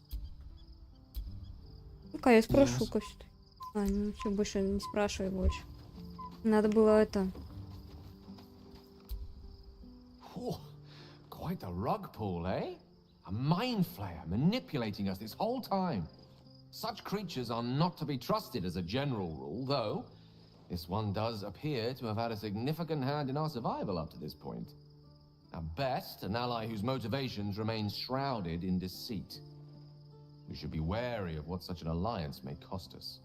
Ну-ка, я спрошу, как что. А, ну все, больше не спрашивай больше. Надо было это. Oh, quite the rug pull, eh? A mind flayer manipulating us this whole time. Such creatures are not to be trusted as a general rule, though this one does appear to have had a significant hand in our survival up to this point. At best, an ally whose motivations remain shrouded in deceit. We should be wary of what such an alliance may cost us.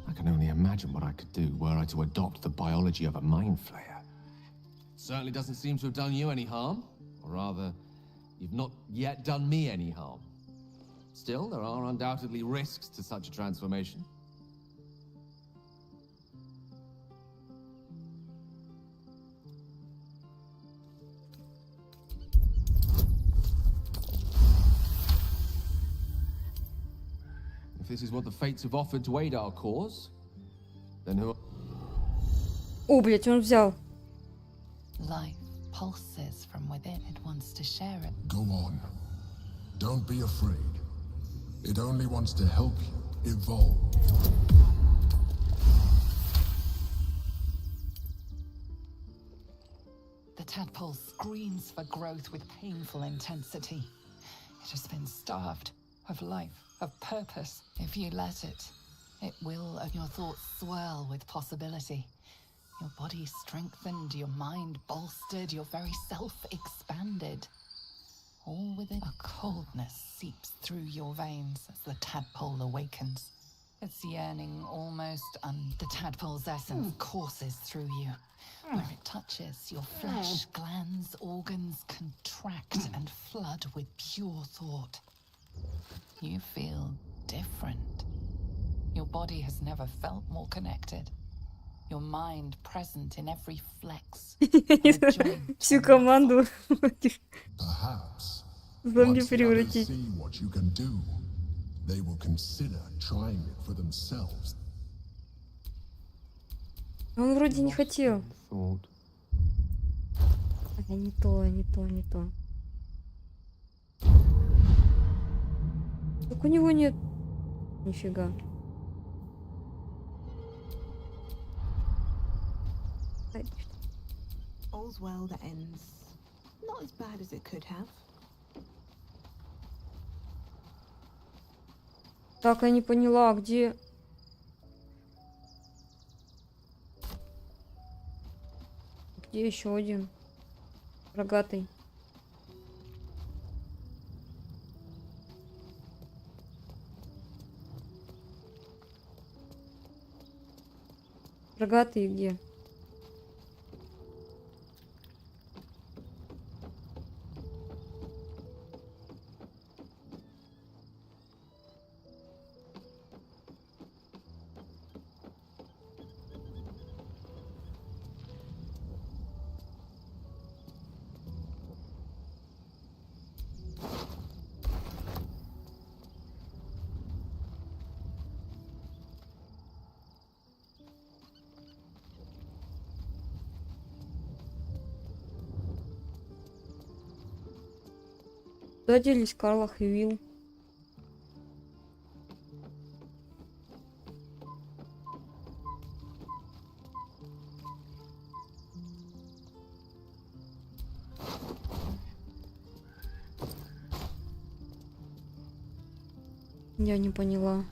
I can only imagine what I could do were I to adopt the biology of a mind flayer. Certainly doesn't seem to have done you any harm. Or rather, you've not yet done me any harm. Still, there are undoubtedly risks to such a transformation. If this is what the fates have offered to aid our cause, then who... О, блядь, он взял. Life pulses from within. It wants to share it. Go on. Don't be afraid. It only wants to help you evolve. The tadpole screams for growth with painful intensity. It has been starved of life, of purpose. If you let it, it will, and your thoughts swirl with possibility. Your body strengthened, your mind bolstered, your very self expanded. All within a coldness seeps through your veins as the tadpole awakens. Its yearning almost the tadpole's essence courses through you. Where it touches, your flesh, glands, organs contract and flood with pure thought. You feel different. Your body has never felt more connected. Your mind present in every flex. Всю команду Perhaps, зомби once the others превратить. see what you can do, they will consider trying it for themselves. Он вроде не хотел. Thought. А, не то, не то, не то. Так у него нет... Нифига. All's well that ends. Not as bad as it could have. Так, я не поняла, где... Где еще один? Рогатый. Рогатый где? Куда делись Карлах и Вилл? Я не поняла.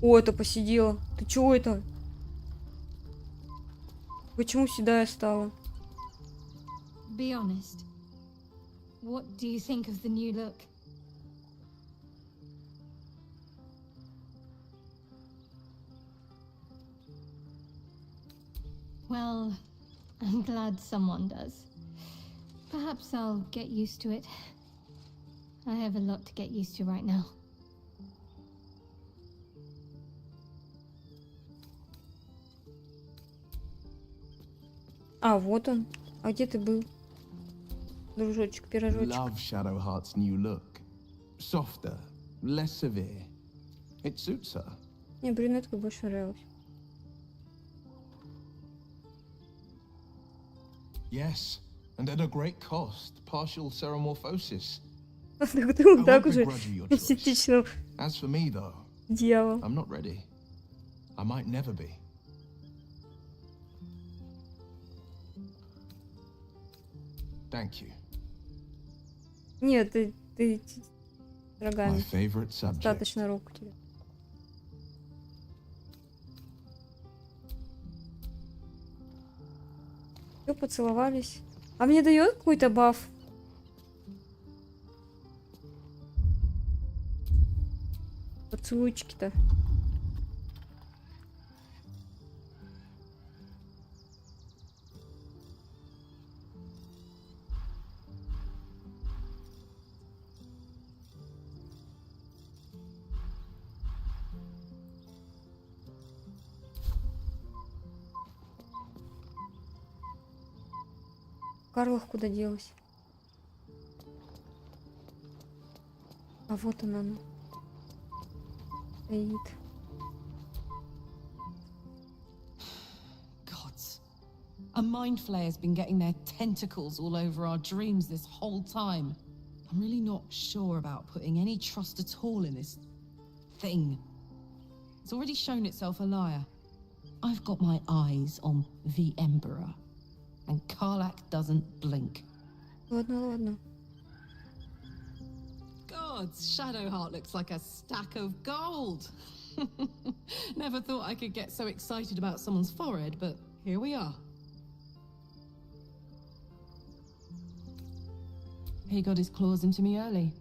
О, это посидела. Ты чего это? Почему седая стала? Be honest. What do you think of the new look? Well, I'm glad someone does. Perhaps I'll get used to it. I have a lot to get used to right now. А, вот он. А где ты был? Дружочек, пирожочек. Love Shadowheart's new look. Softer, less severe. It suits her. Мне брюнетка больше нравилась. Yes, and at a great cost. Partial ceramorphosis. Ты вот так уже эстетично. As for me, though, Дьявол. I'm not ready. I might never be. Thank you. Нет, ты дорогая. My favorite subject. Достаточно рук тебе. Все, поцеловались. А мне дает какой-то баф? Поцелуйчики-то. Карлах куда делась? А вот она. Стоит. Gods. A mind flayer's been getting their tentacles all over our dreams this whole time. I'm really not sure about putting any trust at all in this thing. It's already shown itself a liar. I've got my eyes on the Emperor, and Karlach doesn't blink. Ладно, ладно. Gods, Shadowheart looks like a stack of gold. Never thought I could get so excited about someone's forehead, but here we are. He got his claws into me early.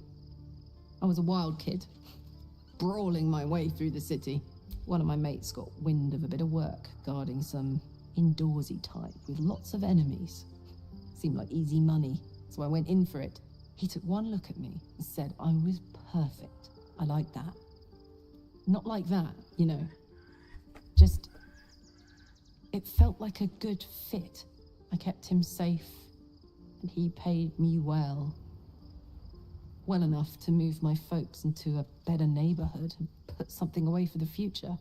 I was a wild kid, brawling my way through the city. One of my mates got wind of a bit of work guarding some indoorsy type with lots of enemies. Seemed like easy money, so I went in for it. He took one look at me and said I was perfect. I like that. Not like that, you know. Just... it felt like a good fit. I kept him safe, and he paid me well. Well enough to move my folks into a better neighborhood and put something away for the future.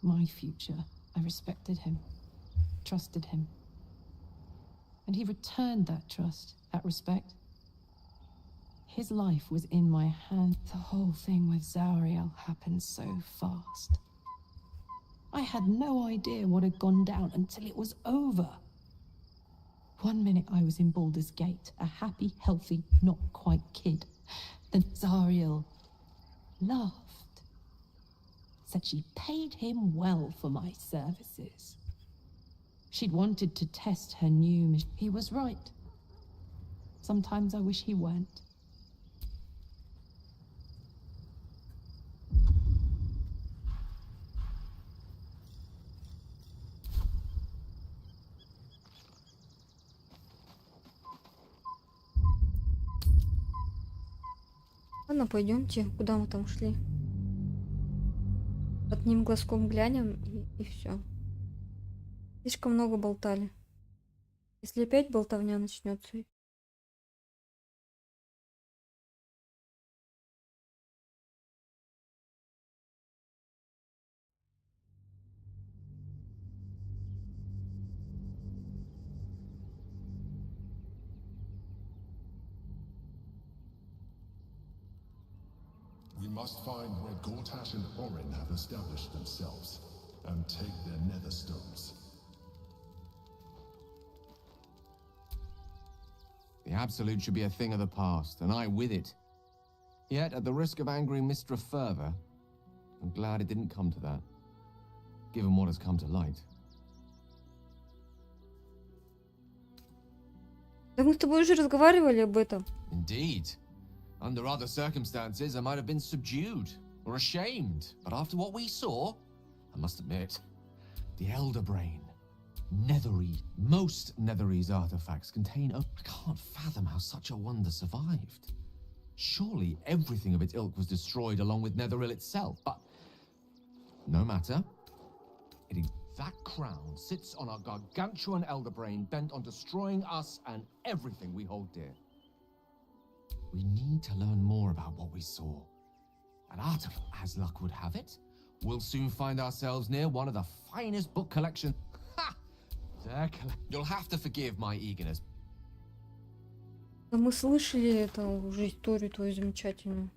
My future. I respected him, trusted him. And he returned that trust, that respect. His life was in my hand. The whole thing with Zauriel happened so fast. I had no idea what had gone down until it was over. 1 minute I was in Baldur's Gate, a happy, healthy, not quite kid. Then Zauriel laughed. Said she paid him well for my services. She'd wanted to test her new machine. He was right. Sometimes I wish he weren't. Ладно, пойдемте. Куда мы там шли? Одним глазком глянем и все. Слишком много болтали. Если опять болтовня начнется. We must find where Gortash and Orin have established themselves, and take their nether stones. The Absolute should be a thing of the past, and I with it. Yet, at the risk of angering Mistra further, I'm glad it didn't come to that, given what has come to light. Да мы с тобой уже разговаривали об этом. Indeed. Under other circumstances, I might have been subdued or ashamed. But after what we saw, I must admit, the Elder Brain, Nethery, most Netherese artifacts contain... I can't fathom how such a wonder survived. Surely everything of its ilk was destroyed along with Netheril itself, but... no matter. That crown sits on a gargantuan Elder Brain bent on destroying us and everything we hold dear. We need to learn more about what we saw. And as luck would have it, we'll soon find ourselves near one of the finest book collections. Ha! You'll have to forgive my eagerness. Да мы слышали это уже историю твою замечательную.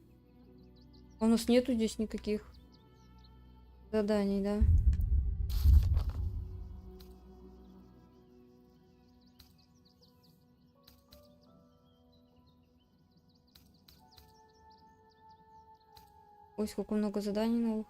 А у нас нету здесь никаких заданий, да? Ой, сколько много заданий новых.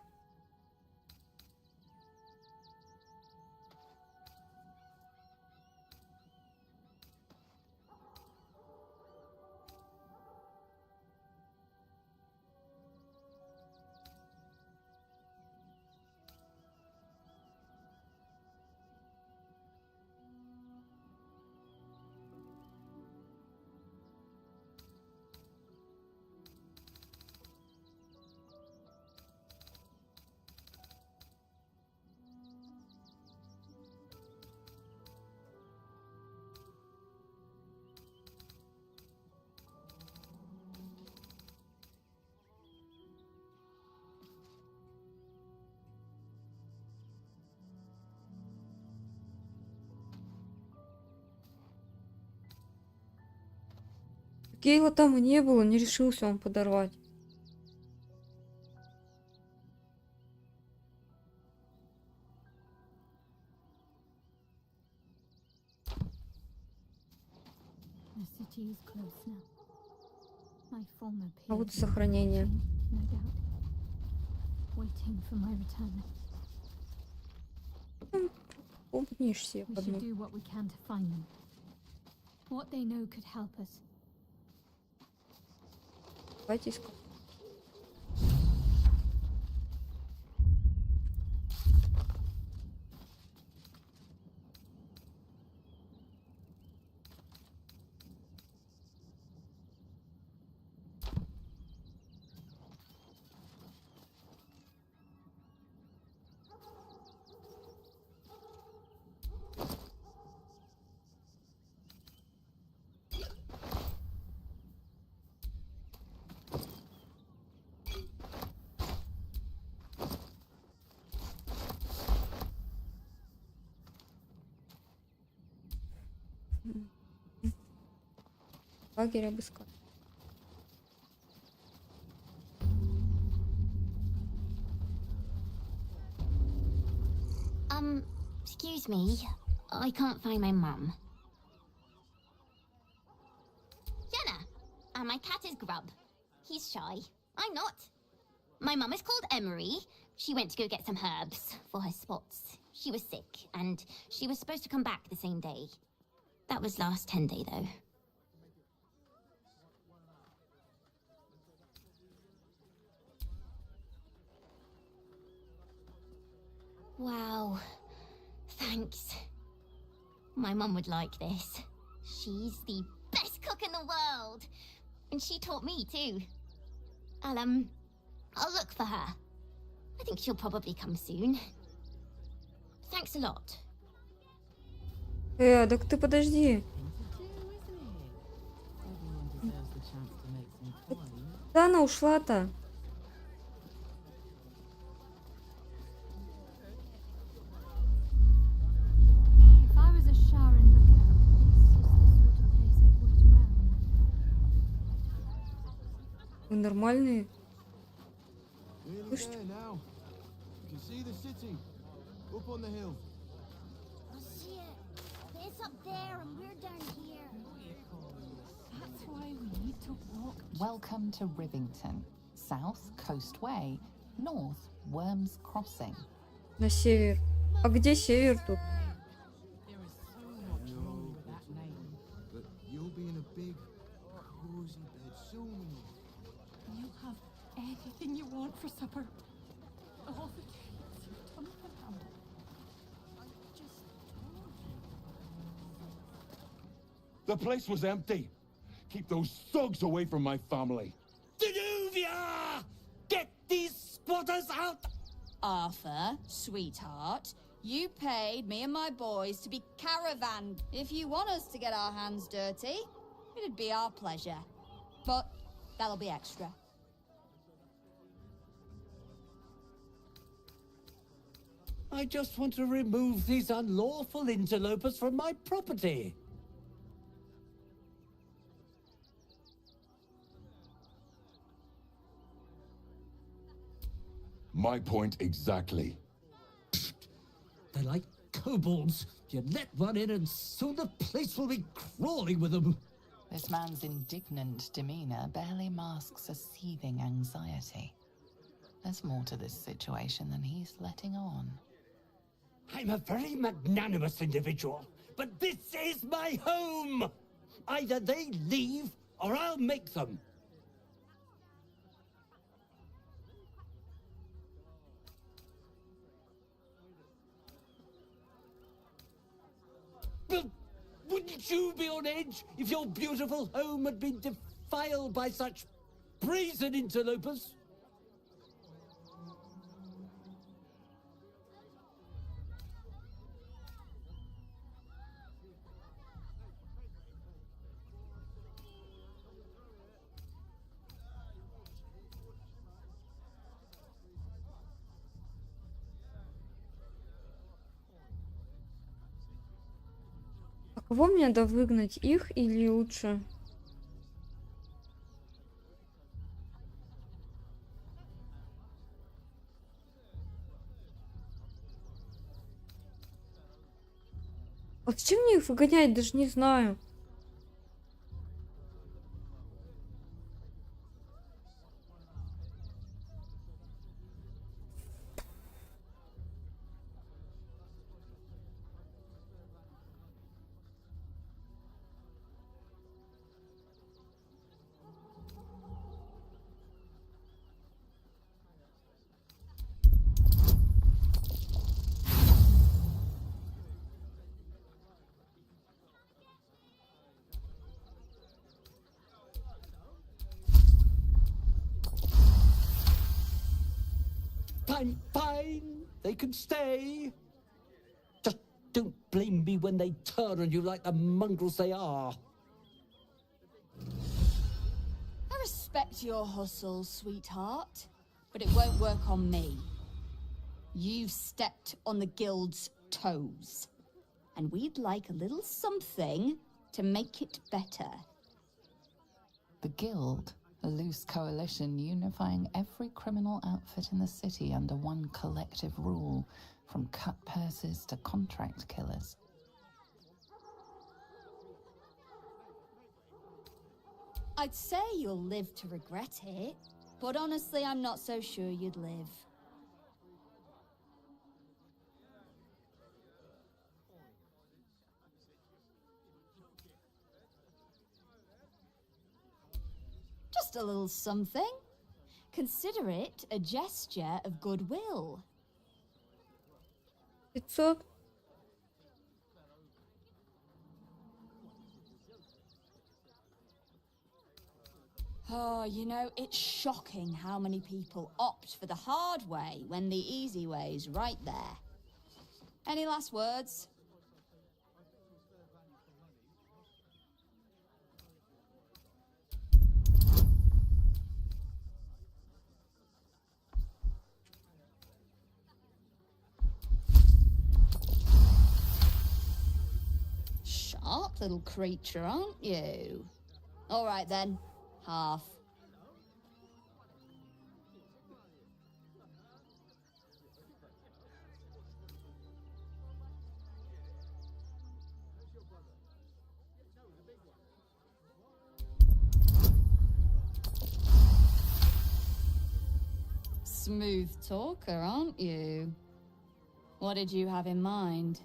Кейла там и не было, не решился он подорвать. The city is close now. My former А вот peers сохранение. no doubt, waiting for my return. Умнишься, We should подумал. do what we can to find them. What they know could help us. Давайте искать. Лагерь обыскать. Excuse me. I can't find my mum. Jenna! My cat is Grub. He's shy. I'm not. My mum is called Emery. She went to go get some herbs for her spots. She was sick, and she was supposed to come back the same day. That was last 10 day, though. Wow. Thanks. My mum would like this. She's the best cook in the world. And she taught me, too. I'll look for her. I think she'll probably come soon. Thanks a lot. Так ты подожди. Куда она ушла-то? If I was a Sharon lookout, this is the sort of place I'd wait around. Вы нормальные? Nearly there now. You can see the city up on the hill. I see it. It's up there and we're down here. That's why we need to walk. Welcome to Rivington. South, Coast Way. North, Worms Crossing. На север. А где север тут? There is so much wrong with that name. But you'll be in a big, cozy bed soon. You'll have anything you want for supper. All the treats your tongue can handle. The place was empty. Keep those thugs away from my family. Danuvia! Get these squatters out! Arthur, sweetheart, you paid me and my boys to be caravanned. If you want us to get our hands dirty, it'd be our pleasure. But that'll be extra. I just want to remove these unlawful interlopers from my property. My point exactly. They're like kobolds. You let one in and soon the place will be crawling with them. This man's indignant demeanor barely masks a seething anxiety. There's more to this situation than he's letting on. I'm a very magnanimous individual, but this is my home! Either they leave, or I'll make them. But wouldn't you be on edge if your beautiful home had been defiled by such brazen interlopers? А кого мне надо выгнать? Их или лучше? Вот зачем мне их выгонять? Даже не знаю. I'm fine. They can stay. Just don't blame me when they turn on you like the mongrels they are. I respect your hustle, sweetheart, but it won't work on me. You've stepped on the guild's toes, and we'd like a little something to make it better. The Guild, a loose coalition unifying every criminal outfit in the city under one collective rule, from cut purses to contract killers. I'd say you'll live to regret it, but honestly, I'm not so sure you'd live. Just a little something. Consider it a gesture of goodwill. 500. Oh, you know, it's shocking how many people opt for the hard way when the easy way's right there. Any last words? Sharp little creature, aren't you? All right then, half. Smooth talker, aren't you? What did you have in mind?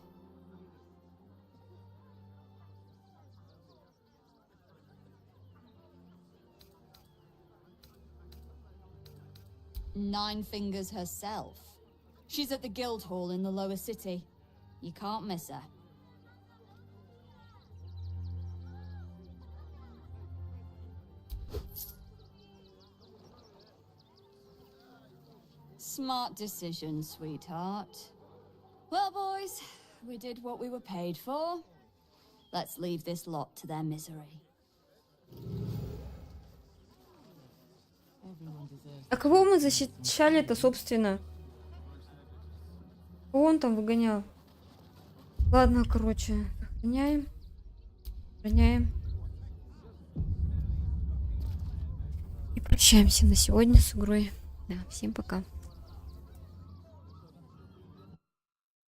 Nine Fingers herself. She's at the guild hall in the lower city. You can't miss her. Smart decision, sweetheart. Well, boys, we did what we were paid for. Let's leave this lot to their misery. А кого мы защищали-то, собственно? Кого он там выгонял? Ладно, короче, охраняем. Охраняем. И прощаемся на сегодня с игрой. Да, всем пока.